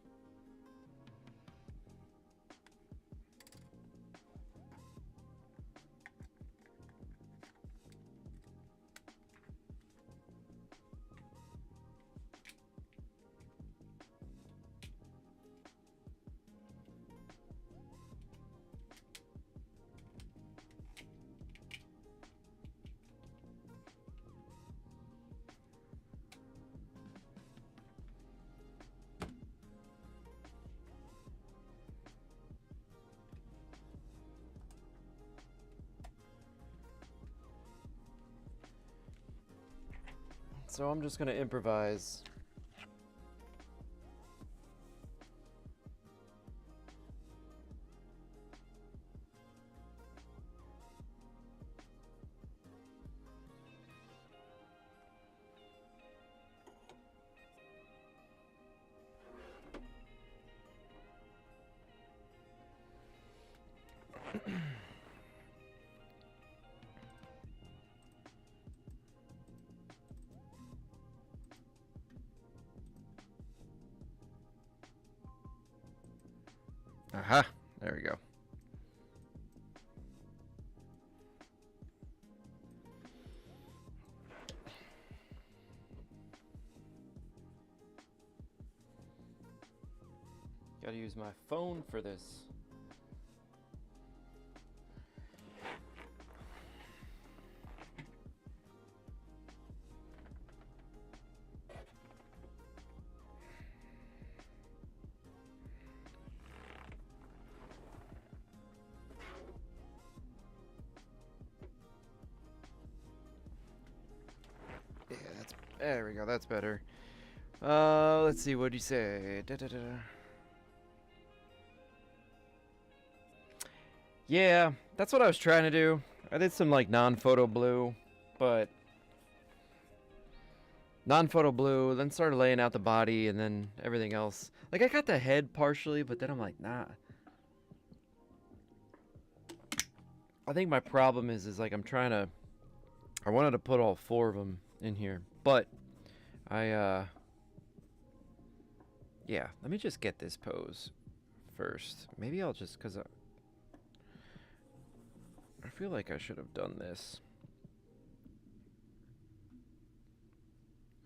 I'm just gonna improvise. Aha, there we go. Gotta use my phone for this. There we go, that's better. Let's see, what'd you say? Yeah, that's what I was trying to do. I did some, like, non-photo blue, but... non-photo blue, then started laying out the body, and then everything else. Like, I got the head partially, but then I'm like, nah. I think my problem is like, I'm trying to... I wanted to put all 4 of them in here, but yeah, let me just get this pose first. Maybe I'll just, because I feel like I should have done this.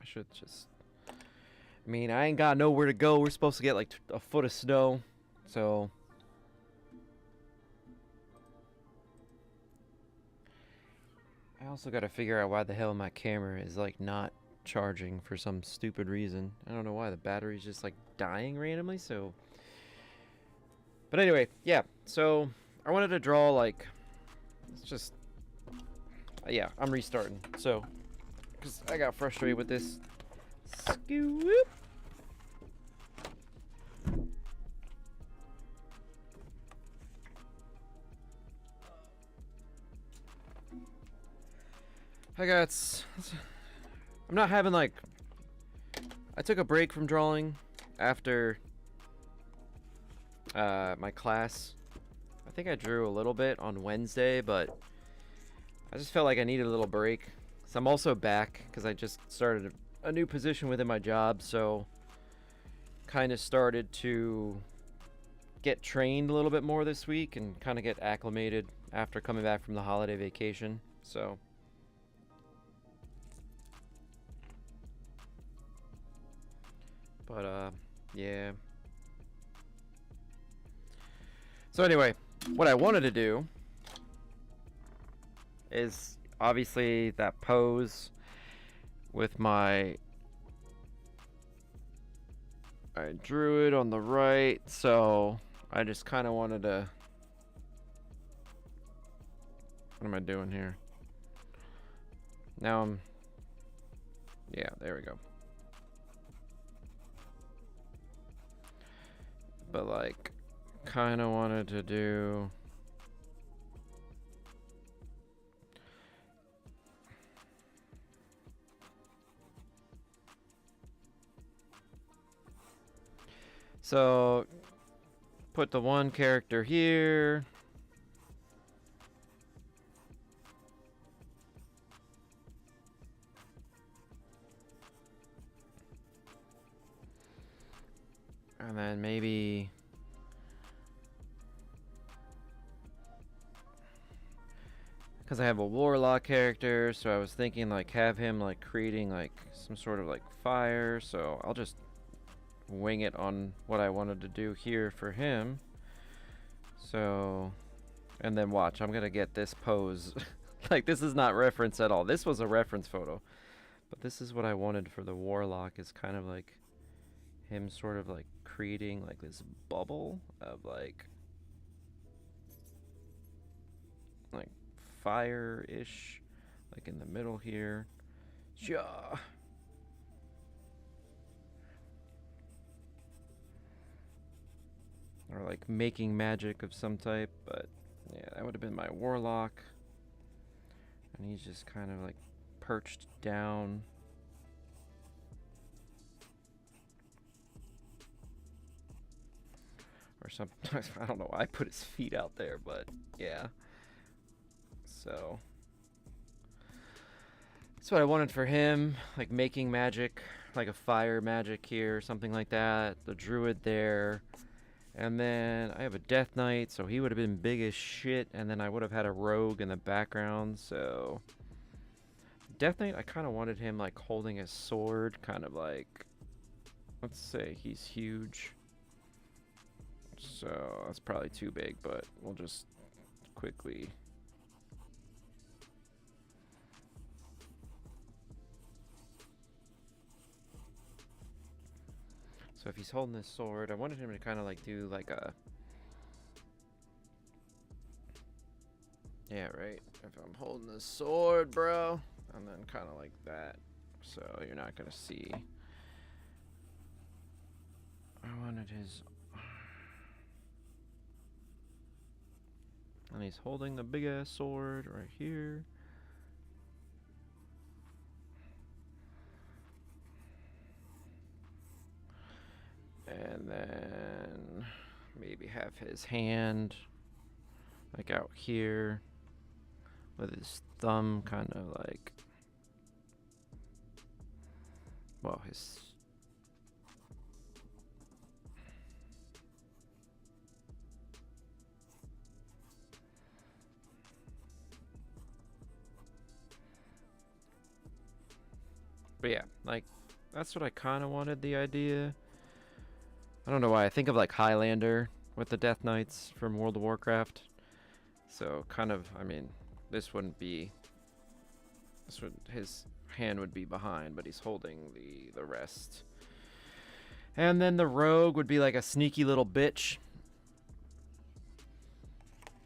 I should just, I mean, I ain't got nowhere to go. We're supposed to get like a foot of snow, so I also got to figure out why the hell my camera is like not charging for some stupid reason. I don't know why the battery's just like dying randomly, so. But anyway, yeah, so I wanted to draw like, it's just, yeah, I'm restarting, so, because I got frustrated with this. Scoop. Hi guys. I'm not having like... I took a break from drawing after my class. I think I drew a little bit on Wednesday, but I just felt like I needed a little break. So I'm also back because I just started a new position within my job, so kind of started to get trained a little bit more this week and kind of get acclimated after coming back from the holiday vacation. So but yeah, So anyway, what I wanted to do is obviously that pose with my druid on the right, so I just kind of wanted to... What am I doing here? Now I'm... Yeah, there we go. But like, kind of wanted to do... So, put the one character here. And then maybe... Because I have a warlock character, so I was thinking like have him like creating like some sort of like fire, so I'll just wing it on what I wanted to do here for him. So, and then watch, I'm gonna get this pose. Like, this is not reference at all. This was a reference photo, but this is what I wanted for the warlock, is kind of like him sort of like creating like this bubble of like fire-ish, like in the middle here. Yeah. Or like making magic of some type, but yeah, that would have been my warlock. And he's just kind of like perched down. Or something. I don't know why I put his feet out there, but yeah. So that's what I wanted for him, like making magic, like a fire magic here, something like that. The druid there. And then I have a Death Knight, so he would have been big as shit. And then I would have had a rogue in the background, so... Death Knight, I kind of wanted him like holding a sword, kind of like... Let's say he's huge. So that's probably too big, but we'll just quickly... So if he's holding this sword, I wanted him to kind of like do like a... Yeah, right. If I'm holding this sword, bro. And then kind of like that. So you're not going to see. I wanted his... And he's holding the big ass sword right here. And then maybe have his hand like out here with his thumb kind of like, well, his... But yeah, like, that's what I kind of wanted, the idea. I don't know why. I think of like Highlander with the Death Knights from World of Warcraft. So kind of, I mean, this wouldn't be... This would, his hand would be behind, but he's holding the rest. And then the rogue would be like a sneaky little bitch.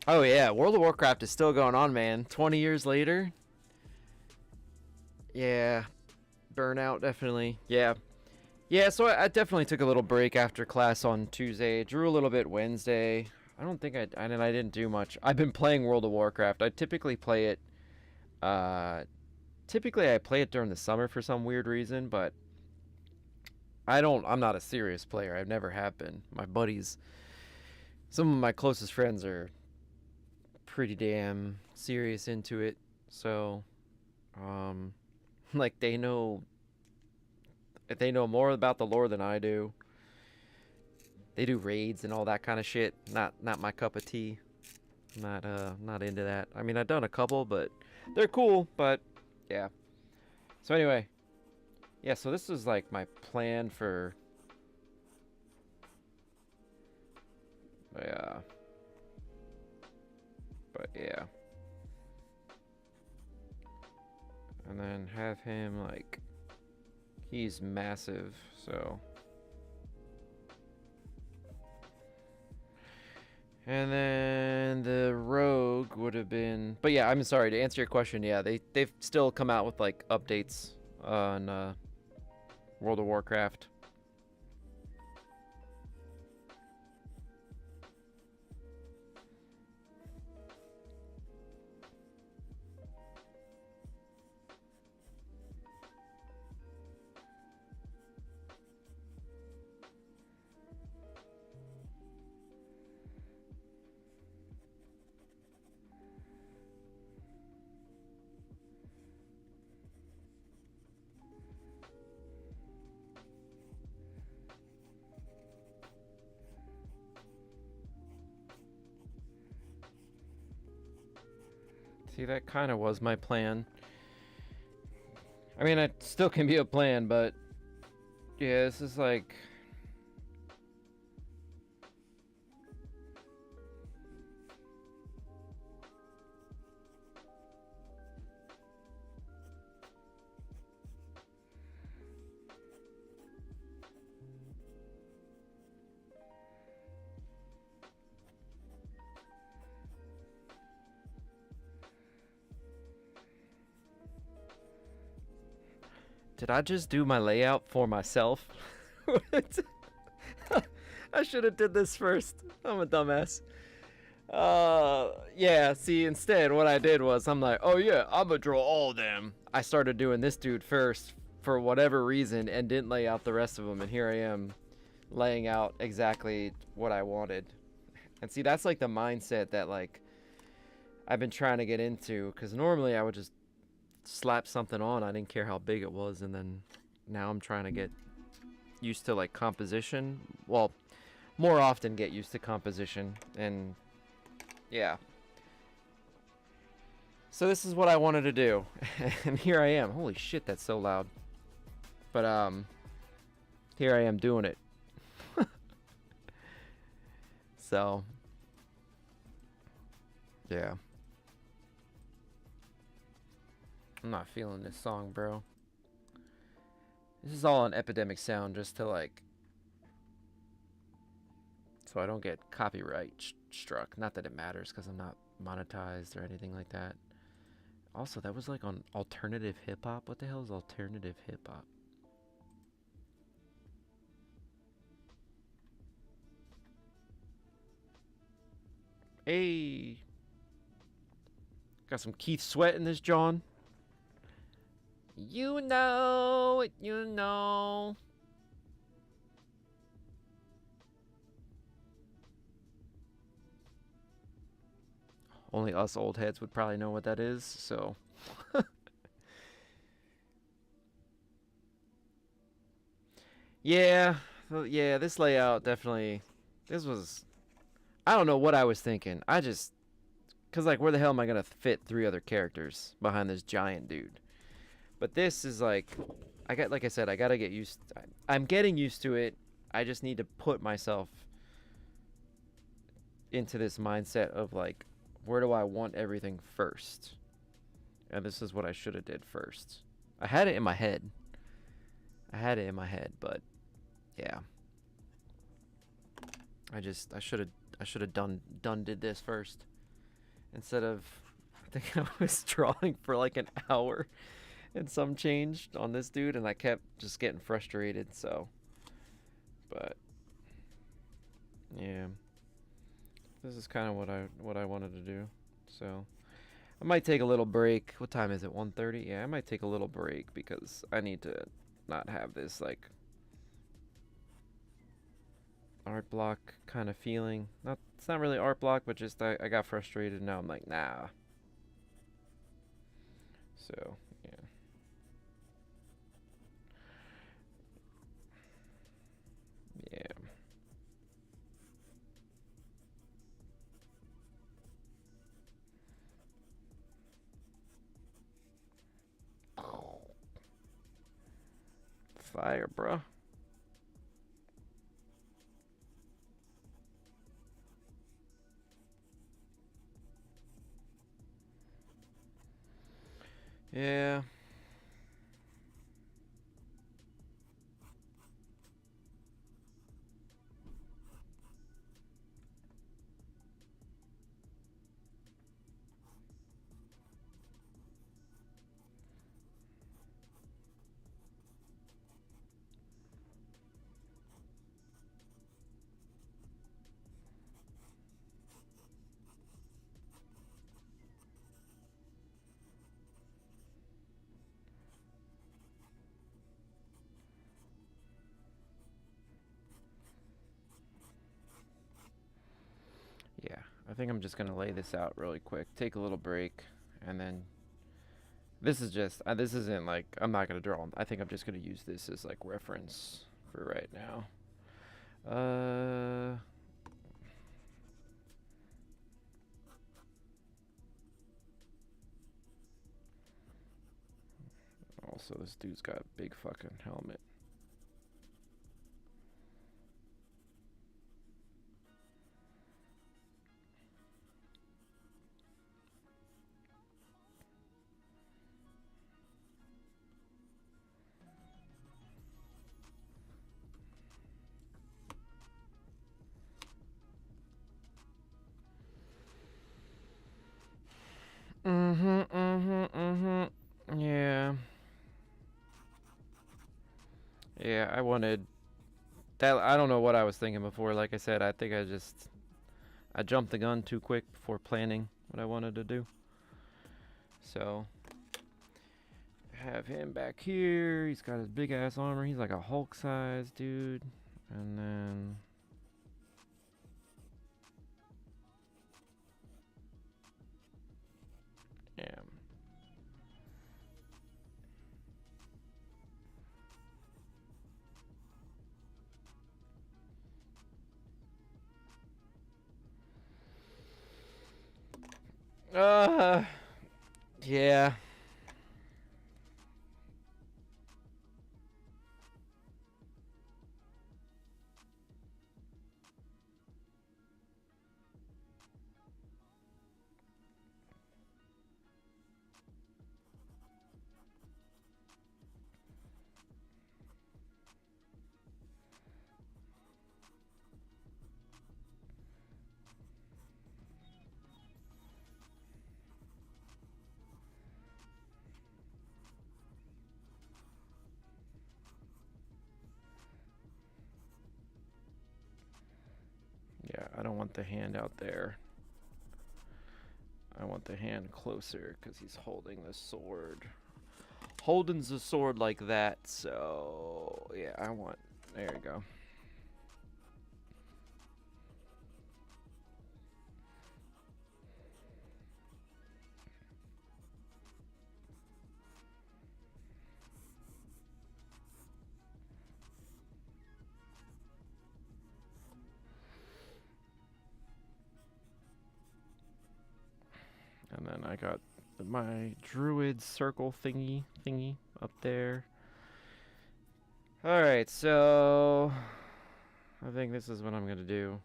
Oh yeah, World of Warcraft is still going on, man. 20 years later. Yeah, burnout, definitely. Yeah. Yeah, so I definitely took a little break after class on Tuesday. Drew a little bit Wednesday. I don't think I didn't do much. I've been playing World of Warcraft. I typically play it... Typically I play it during the summer for some weird reason, but... I'm not a serious player. I never have been. My buddies... Some of my closest friends are pretty damn serious into it. So... like, they know more about the lore than I do. They do raids and all that kind of shit. Not my cup of tea. Not into that. I mean, I've done a couple, but they're cool, but yeah. So anyway, yeah, so this is like my plan for But yeah. And then have him like, he's massive, so. And then the rogue would have been, but yeah, I'm sorry, to answer your question, yeah, they've still come out with like updates on World of Warcraft. See, that kind of was my plan. I mean, it still can be a plan, but yeah, this is like, did I just do my layout for myself? I should have did this first. I'm a dumbass. Yeah, see, instead what I did was I'm like, oh yeah, I'm gonna draw all of them. I started doing this dude first for whatever reason and didn't lay out the rest of them, and here I am laying out exactly what I wanted. And see, that's like the mindset that like I've been trying to get into, because normally I would just slap something on, I didn't care how big it was, and then now I'm trying to get used to like composition. Well, more often get used to composition, and yeah. So this is what I wanted to do, and here I am. Holy shit, that's so loud. But here I am doing it. So yeah. I'm not feeling this song, bro. This is all on Epidemic Sound just to like, so I don't get copyright struck. Not that it matters because I'm not monetized or anything like that. Also, that was like on alternative hip hop. What the hell is alternative hip hop? Hey, got some Keith Sweat in this, John. You know it, you know. Only us old heads would probably know what that is, so. Yeah, yeah, this layout definitely, this was, I don't know what I was thinking. I just, cause like where the hell am I gonna fit 3 other characters behind this giant dude? But this is like, like I said, I gotta get used, I'm getting used to it. I just need to put myself into this mindset of like, where do I want everything first? And this is what I should have did first. I had it in my head. But yeah. I should have did this first. Instead of, I think I was drawing for like an hour and some change on this dude, and I kept just getting frustrated, so. But yeah. This is kind of what I wanted to do. So I might take a little break. What time is it? 1:30? Yeah, I might take a little break because I need to not have this like art block kind of feeling. It's not really art block, but just I got frustrated and now I'm like, nah. So, yeah. Yeah. Fire, bro. Yeah. Yeah, I think I'm just gonna lay this out really quick, take a little break, and then this is just this isn't like I'm not gonna draw. I think I'm just gonna use this as like reference for right now. Also, this dude's got a big fucking helmet. Yeah. Yeah, I wanted that. I don't know what I was thinking before. Like I said, I think I jumped the gun too quick before planning what I wanted to do. So have him back here. He's got his big ass armor. He's like a Hulk size dude. And then yeah. Yeah. Yeah, I don't want the hand out there. I want the hand closer because he's holding the sword. Holding the sword like that, so yeah, I want. There you go. And then I got my druid circle thingy up there. All right, so I think this is what I'm gonna do.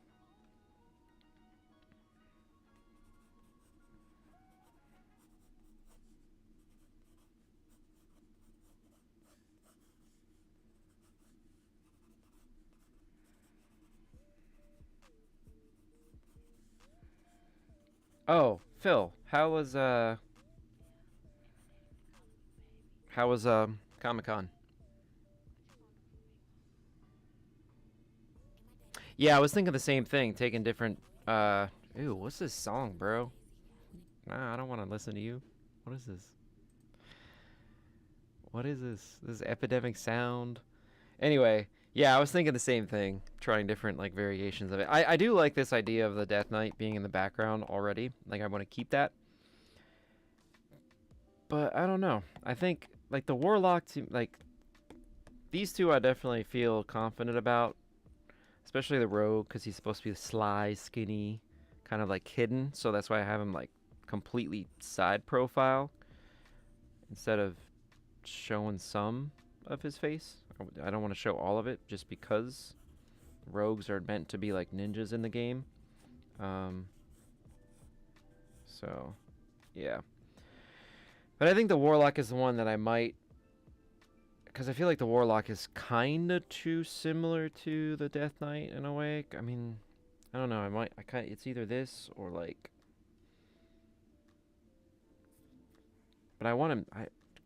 Oh, Phil, how was Comic-Con? Yeah, I was thinking the same thing, taking different ew, what's this song, bro? Nah, I don't want to listen to you. What is this? What is this? This is Epidemic Sound. Anyway, yeah, I was thinking the same thing, trying different like variations of it. I do like this idea of the Death Knight being in the background already. Like I want to keep that. But I don't know. I think like the Warlock team, like these two I definitely feel confident about, especially the Rogue cuz he's supposed to be sly, skinny, kind of like hidden, so that's why I have him like completely side profile instead of showing some of his face. I don't want to show all of it just because rogues are meant to be like ninjas in the game. So, yeah. But I think the Warlock is the one that I might... Because I feel like the Warlock is kind of too similar to the Death Knight in a way. I mean, I don't know. It's either this or like... But I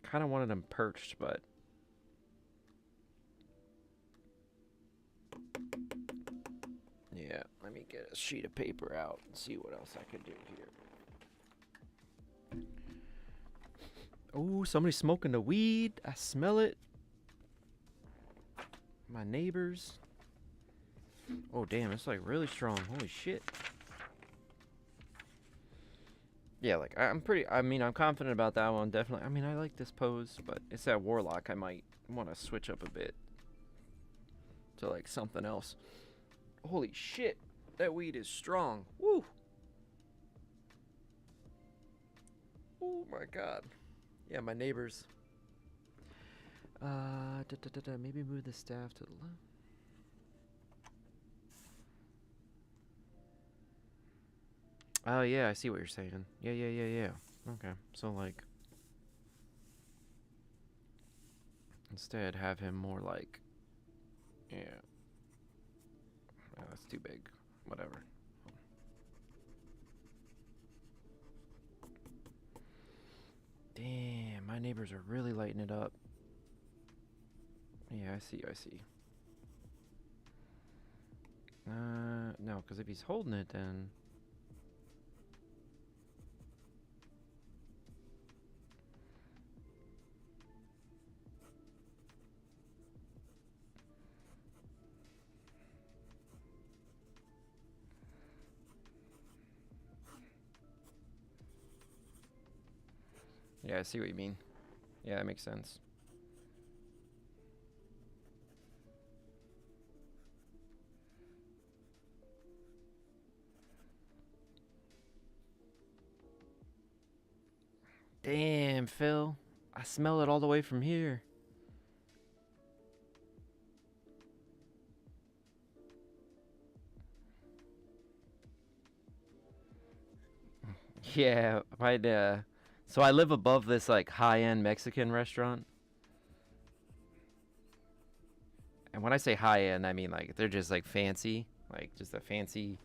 kind of wanted him perched, but... Yeah, let me get a sheet of paper out and see what else I could do here. Oh, somebody's smoking the weed. I smell it. My neighbors. Oh, damn, it's like really strong. Holy shit. Yeah, like, I'm confident about that one, definitely. I mean, I like this pose, but it's that Warlock I might want to switch up a bit to, like, something else. Holy shit, that weed is strong. Woo! Oh, my God. Yeah, my neighbors. Maybe move the staff to the left. Oh, yeah, I see what you're saying. Yeah. Okay, so, like... Instead, have him more like... Yeah. Oh, that's too big. Whatever. Damn, my neighbors are really lighting it up. Yeah, I see. No, because if he's holding it, then... Yeah, I see what you mean. Yeah, that makes sense. Damn, Phil. I smell it all the way from here. Yeah, so I live above this, like, high-end Mexican restaurant. And when I say high-end, I mean, like, they're just, like, fancy. Like, just a fancy...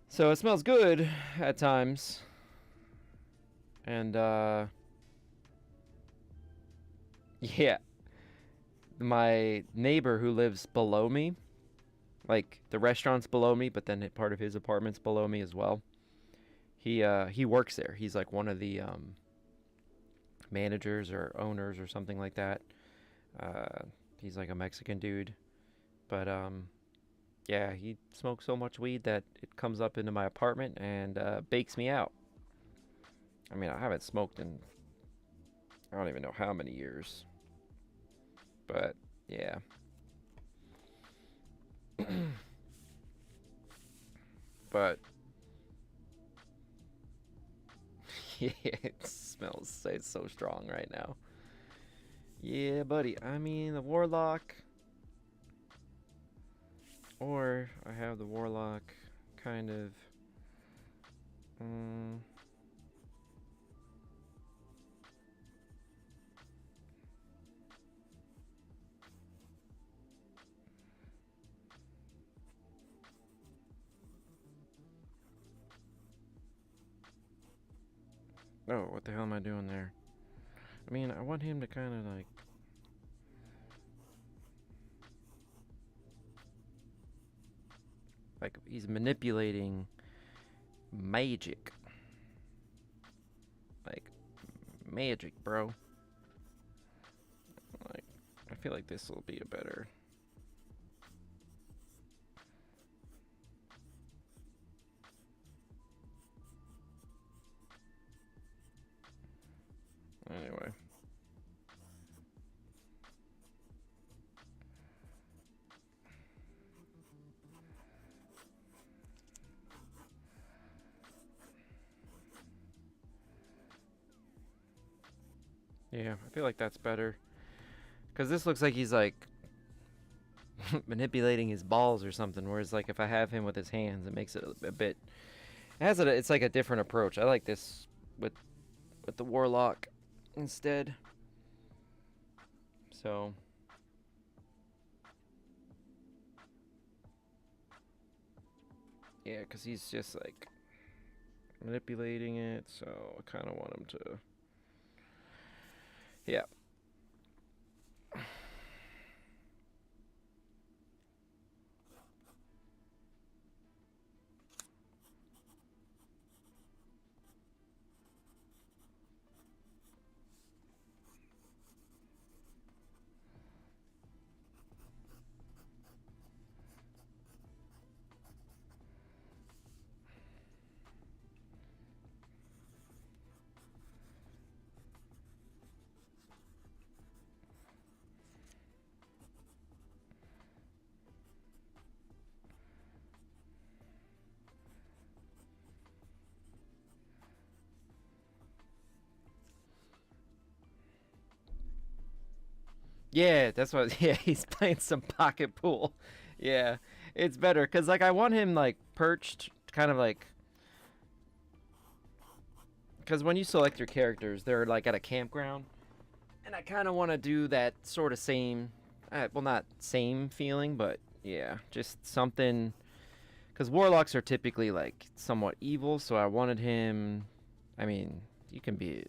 So it smells good at times. And, yeah. My neighbor who lives below me, like, the restaurant's below me, but then part of his apartment's below me as well. He works there. He's, like, one of the, managers or owners or something like that. He's, like, a Mexican dude. But, yeah, he smokes so much weed that it comes up into my apartment and bakes me out. I mean, I haven't smoked in I don't even know how many years. But, yeah. But, yeah, it smells it's so strong right now. Yeah, buddy. I mean, the Warlock... Or I have the Warlock kind of... Oh, what the hell am I doing there? I mean, I want him to kind of like... Like, he's manipulating magic. Like, magic, bro. Like, I feel like this will be a better... Anyway. Yeah, I feel like that's better. Because this looks like he's like manipulating his balls or something. Whereas like if I have him with his hands, it makes it a bit... It's like a different approach. I like this with with the Warlock instead. So yeah, because he's just like manipulating it, so I kind of want him to. Yeah. Yeah, that's what. Yeah, he's playing some pocket pool. Yeah, it's better because like I want him like perched, kind of like because when you select your characters, they're like at a campground, and I kind of want to do that sort of same, well, not same feeling, but yeah, just something. Because warlocks are typically like somewhat evil, so I wanted him. I mean, you can be.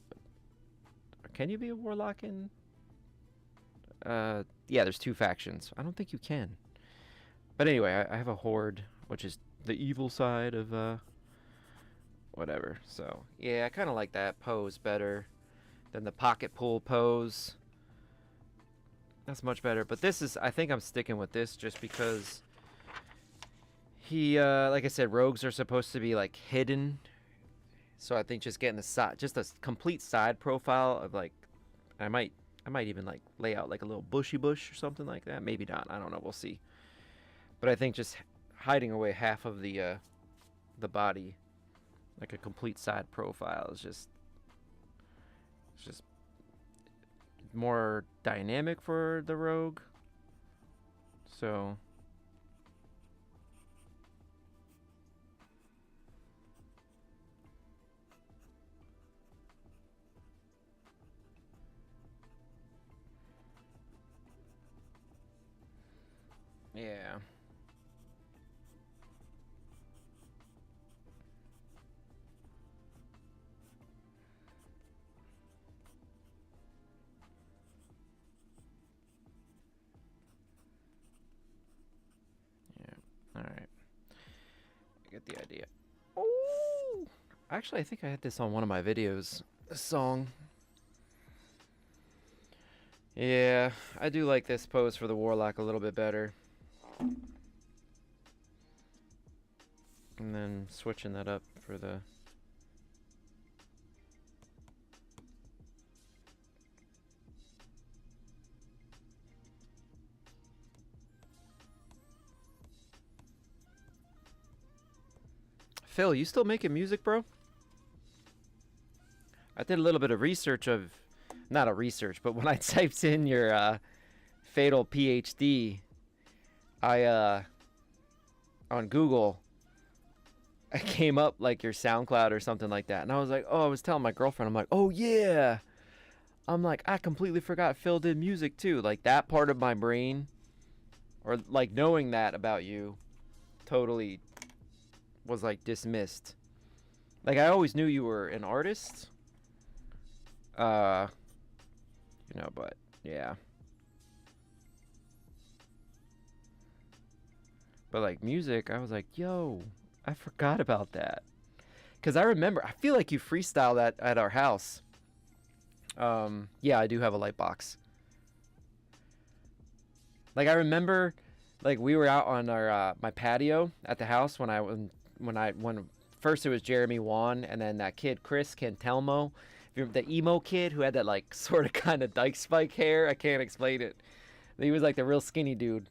Can you be a warlock in? Yeah, there's two factions. I don't think you can. But anyway, I have a horde, which is the evil side of whatever. So yeah, I kind of like that pose better than the pocket pool pose. That's much better. But this is, I think I'm sticking with this just because he, like I said, rogues are supposed to be like hidden. So I think just getting the side, just a complete side profile of like, I might even like lay out like a little bushy bush or something like that. Maybe not. I don't know. We'll see. But I think just hiding away half of the body, like a complete side profile, is just more dynamic for the rogue. So yeah. Yeah. All right. I get the idea. Oh, actually, I think I had this on one of my videos. This song. Yeah, I do like this pose for the warlock a little bit better. And then switching that up for the... Phil, you still making music, bro? I did a little bit of research of... Not a research, but when I typed in your Fatal PhD, I, on Google, I came up like your SoundCloud or something like that. And I was like, oh, I was telling my girlfriend, I'm like, oh yeah. I'm like, I completely forgot Phil did music too. Like that part of my brain, or like knowing that about you, totally was like dismissed. Like I always knew you were an artist. You know, but yeah. But like music, I was like, yo, I forgot about that. Cause I remember, I feel like you freestyled that at our house. Yeah, I do have a light box. Like I remember, like we were out on our my patio at the house when first it was Jeremy Wan and then that kid Chris Cantelmo, the emo kid who had that like sort of kind of dyke spike hair. I can't explain it. He was like the real skinny dude.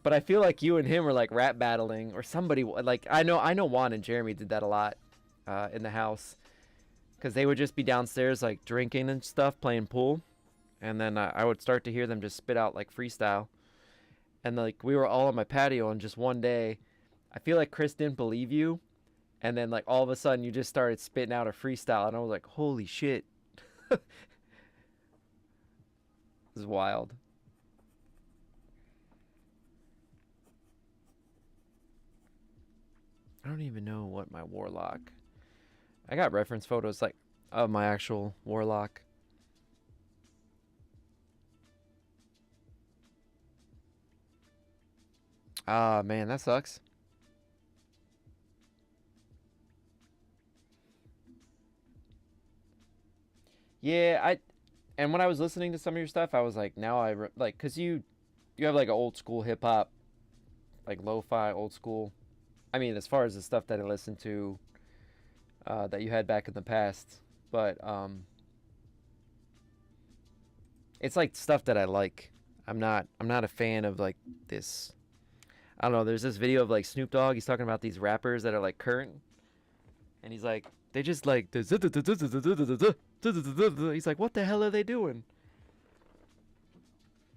But I feel like you and him were like rap battling or somebody like I know Juan and Jeremy did that a lot in the house because they would just be downstairs like drinking and stuff, playing pool, and then I would start to hear them just spit out like freestyle, and like we were all on my patio and just one day, I feel like Chris didn't believe you, and then like all of a sudden you just started spitting out a freestyle and I was like, holy shit, This is wild. I don't even know what my warlock. I got reference photos like of my actual warlock. Ah, man, that sucks. Yeah, and when I was listening to some of your stuff, I was like, now like, cause you have like an old school hip hop, like lo-fi old school. I mean, as far as the stuff that I listened to, that you had back in the past, but it's like stuff that I like. I'm not a fan of like this. I don't know. There's this video of like Snoop Dogg. He's talking about these rappers that are like current, and he's like, they just like, he's like, what the hell are they doing?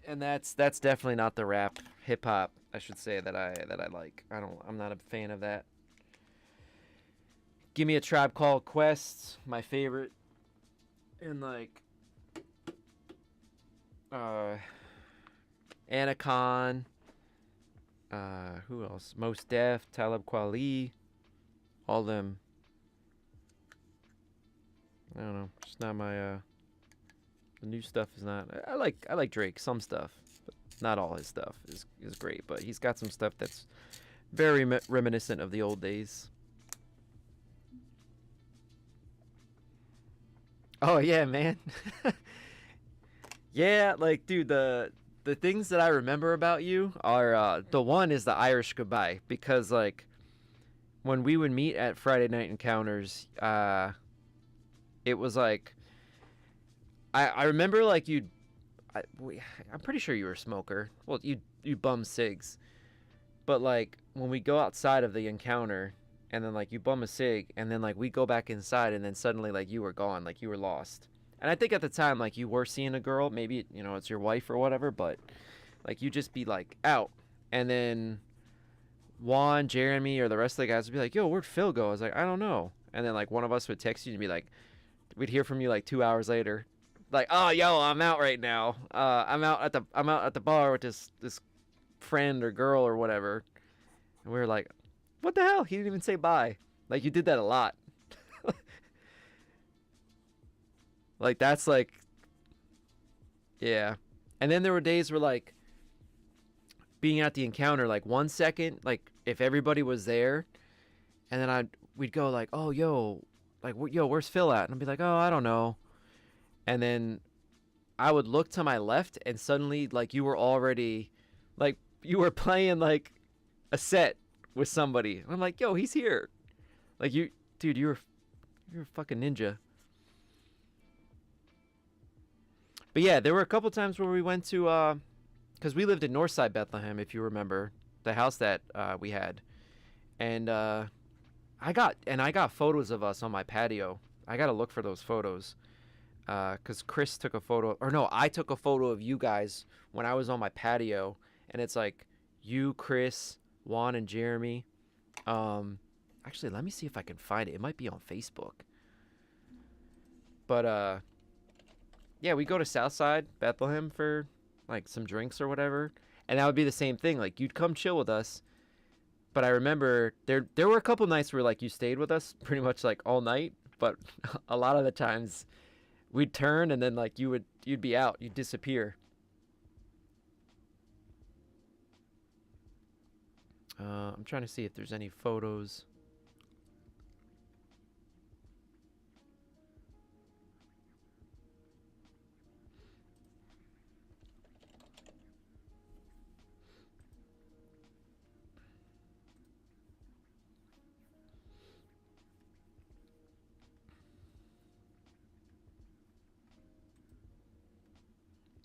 And that's definitely not the rap hip hop, I should say, that I like. I'm not a fan of that. Give me a Tribe Called Quest, my favorite, and like uh Anacon, who else? Most Def, Talib Kweli, all them. I don't know. It's not my the new stuff is not. I like Drake, some stuff, but not all his stuff is great. But he's got some stuff that's very reminiscent of the old days. Oh yeah, man. Yeah, like dude, the things that I remember about you are the one is the Irish goodbye because like when we would meet at Friday night encounters, it was like I remember like I'm pretty sure you were a smoker. Well, you bum cigs, but like when we go outside of the encounter and then like you bum a cig and then like we go back inside and then suddenly like you were gone, like you were lost. And I think at the time like you were seeing a girl, maybe it's your wife or whatever, but like you just be like out, and then Juan, Jeremy, or the rest of the guys would be like, "Yo, where'd Phil go?" I was like, "I don't know." And then like one of us would text you and be like, we'd hear from you like 2 hours later, like, "Oh, yo, I'm out right now. I'm out at the bar with this friend or girl or whatever." And we were like, "What the hell? He didn't even say bye." Like you did that a lot. Like that's like, yeah. And then there were days where like being at the encounter, like 1 second, like if everybody was there, and then we'd go like, "Oh, yo, like yo, where's Phil at?" And I'd be like, "Oh, I don't know." And then I would look to my left, and suddenly like you were already, like you were playing like a set with somebody. And I'm like, "Yo, he's here." Like you, dude, you're a fucking ninja. But yeah, there were a couple times where we went to because we lived in Northside Bethlehem, if you remember the house that we had, and I got photos of us on my patio. I gotta look for those photos because Chris took a photo, or no, I took a photo of you guys when I was on my patio, and it's like you, Chris, Juan, and Jeremy. Actually, let me see if I can find it. It might be on Facebook. But yeah, we go to Southside Bethlehem for like some drinks or whatever, and that would be the same thing. Like you'd come chill with us, but I remember there were a couple nights where like you stayed with us pretty much like all night, but a lot of the times we'd turn and then like you'd be out, you'd disappear. I'm trying to see if there's any photos.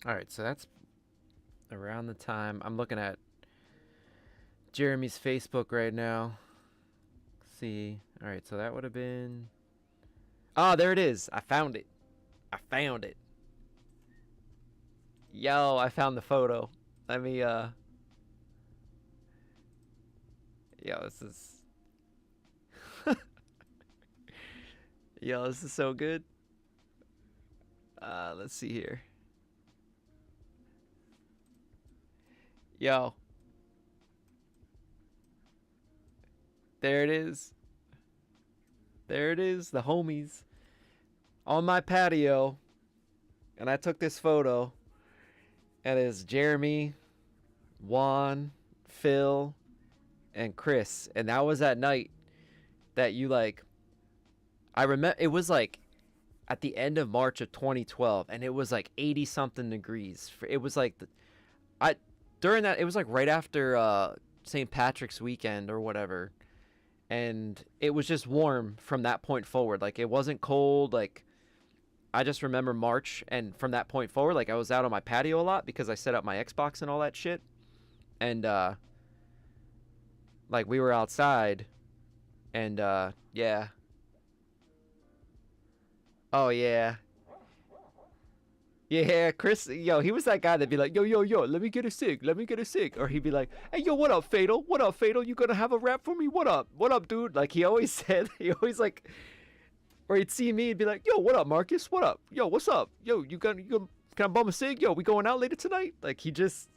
All right, so that's around the time I'm looking at Jeremy's Facebook right now. Let's see. All right, so that would have been. Oh, there it is. I found it. I found it. Yo, I found the photo. Let me yo, this is yo, this is so good. Let's see here. Yo, there it is. There it is, the homies on my patio. And I took this photo. And it's Jeremy, Juan, Phil, and Chris. And that was that night that you like. I remember it was like at the end of March of 2012, and it was like 80 something degrees. It was like I during that it was like right after St. Patrick's weekend or whatever, and it was just warm from that point forward. Like it wasn't cold. Like I just remember March, and from that point forward, like I was out on my patio a lot because I set up my Xbox and all that shit, and like we were outside, and yeah. Oh yeah. Yeah, Chris, yo, he was that guy that'd be like, yo, yo, yo, let me get a cig, let me get a cig. Or he'd be like, hey, yo, what up, Fatal? What up, Fatal? You gonna have a rap for me? What up? What up, dude? Like, he always said, he always like, or he'd see me and be like, yo, what up, Marcus? What up? Yo, what's up? Yo, can I bum a cig? Yo, we going out later tonight? Like, he just,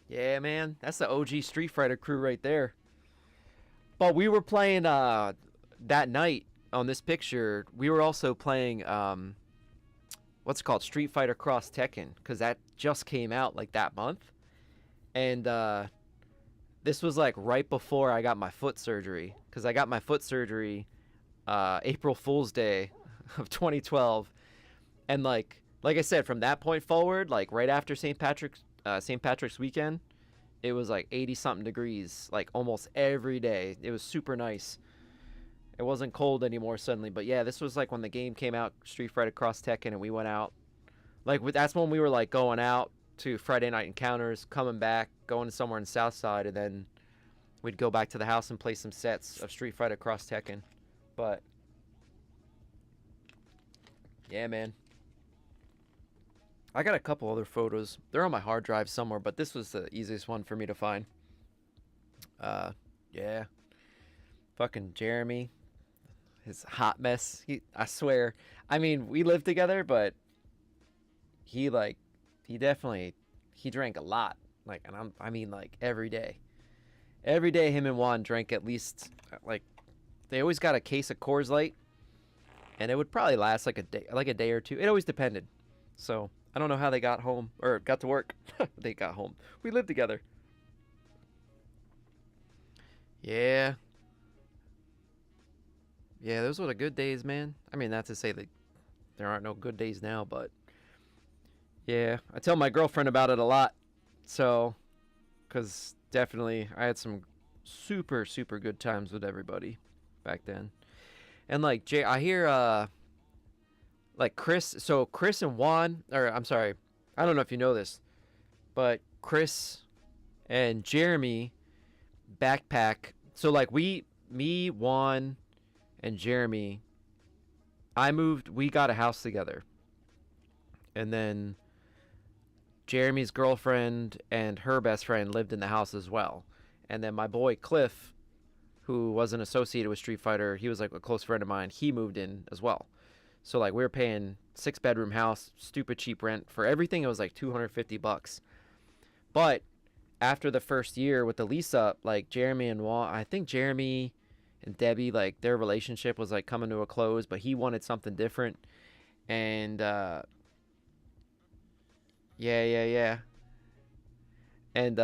yeah, man, that's the OG Street Fighter crew right there. But we were playing, that night on this picture, we were also playing, what's it called, Street Fighter Cross Tekken, because that just came out like that month. And this was like right before I got my foot surgery, because I got my foot surgery April Fool's Day of 2012. And like I said, from that point forward, like right after St. Patrick's weekend, it was like 80 something degrees like almost every day. It was super nice. It wasn't cold anymore suddenly, but yeah, this was like when the game came out, Street Fighter Cross Tekken, and we went out. Like that's when we were like going out to Friday Night Encounters, coming back, going somewhere in Southside, and then we'd go back to the house and play some sets of Street Fighter Cross Tekken. But yeah, man, I got a couple other photos. They're on my hard drive somewhere, but this was the easiest one for me to find. Yeah, fucking Jeremy. His hot mess. I swear. I mean, we lived together, but he definitely drank a lot. Like, and I mean, like every day. Every day, him and Juan drank at least like they always got a case of Coors Light, and it would probably last like a day or two. It always depended. So I don't know how they got home or got to work. They got home. We lived together. Yeah. Yeah, those were the good days, man. I mean, not to say that there aren't no good days now, but yeah, I tell my girlfriend about it a lot. So, because definitely I had some super, super good times with everybody back then. And like, I hear, like Chris and Juan, or I'm sorry, I don't know if you know this, but Chris and Jeremy backpack. So like me, Juan, and Jeremy, we got a house together. And then Jeremy's girlfriend and her best friend lived in the house as well. And then my boy Cliff, who wasn't associated with Street Fighter, he was like a close friend of mine, he moved in as well. So like we were paying 6-bedroom house, stupid cheap rent. For everything it was like $250. But after the first year with the lease up, like Jeremy and Juan, I think Jeremy and Debbie, like their relationship was like coming to a close, but he wanted something different. And yeah. And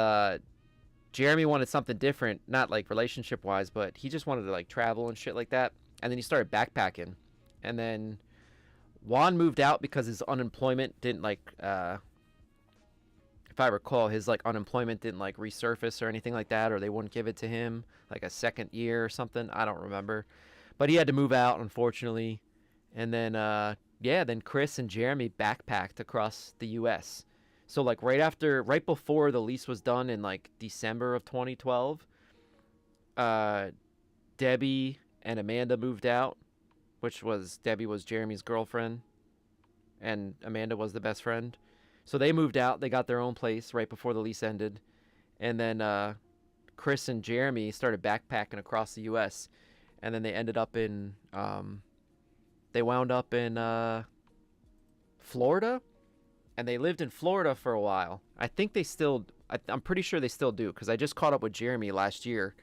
Jeremy wanted something different, not like relationship wise, but he just wanted to like travel and shit like that. And then he started backpacking. And then Juan moved out because his unemployment didn't like if I recall, his like unemployment didn't like resurface or anything like that, or they wouldn't give it to him like a second year or something. I don't remember, but he had to move out, unfortunately. And then then Chris and Jeremy backpacked across the U.S. So like right before the lease was done in like December of 2012, Debbie and Amanda moved out, Debbie was Jeremy's girlfriend, and Amanda was the best friend. So they moved out. They got their own place right before the lease ended. And then Chris and Jeremy started backpacking across the U.S. And then they ended up in, they wound up in Florida, and they lived in Florida for a while. I think they still, I'm pretty sure they still do, because I just caught up with Jeremy last year.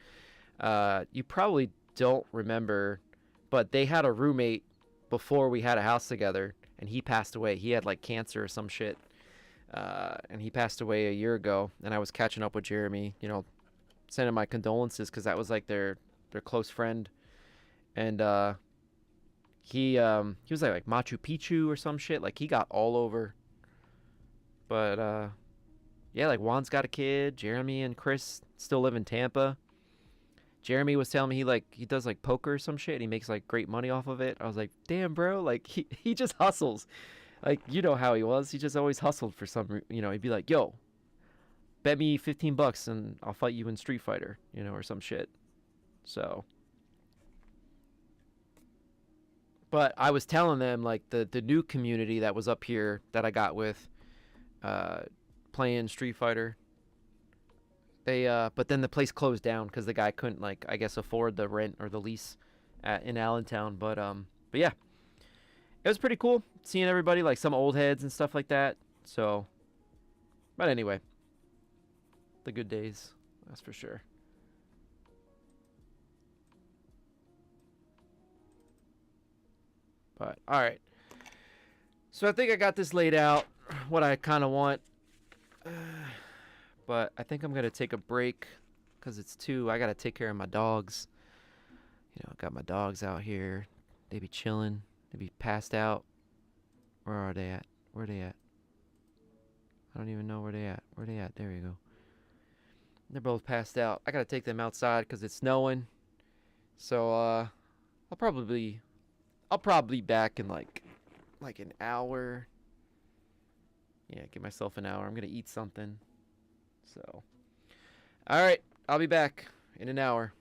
You probably don't remember, but they had a roommate before we had a house together, and he passed away. He had like cancer or some shit, and he passed away a year ago. And I was catching up with Jeremy, you know, sending my condolences, because that was like their close friend. And he was like Machu Picchu or some shit. Like he got all over. But yeah, like Juan's got a kid. Jeremy and Chris still live in Tampa. Jeremy was telling me he does like poker or some shit, and he makes like great money off of it. I was like, damn, bro, like he just hustles. Like, you know how he was. He just always hustled for some, you know, he'd be like, yo, bet me $15 and I'll fight you in Street Fighter, you know, or some shit. So, but I was telling them like the new community that was up here that I got with playing Street Fighter. They but then the place closed down because the guy couldn't, like, I guess, afford the rent or the lease in Allentown. But yeah, it was pretty cool seeing everybody, like some old heads and stuff like that. So, but anyway, the good days, that's for sure. But all right, so I think I got this laid out, what I kind of want. But I think I'm gonna take a break because it's 2. I gotta take care of my dogs. You know, I got my dogs out here. They be chilling. They be passed out. Where are they at? Where are they at? I don't even know where they at. Where they at? There you go. They're both passed out. I gotta take them outside because it's snowing. So I'll probably be back in like an hour. Yeah, give myself an hour. I'm gonna eat something. So, all right, I'll be back in an hour.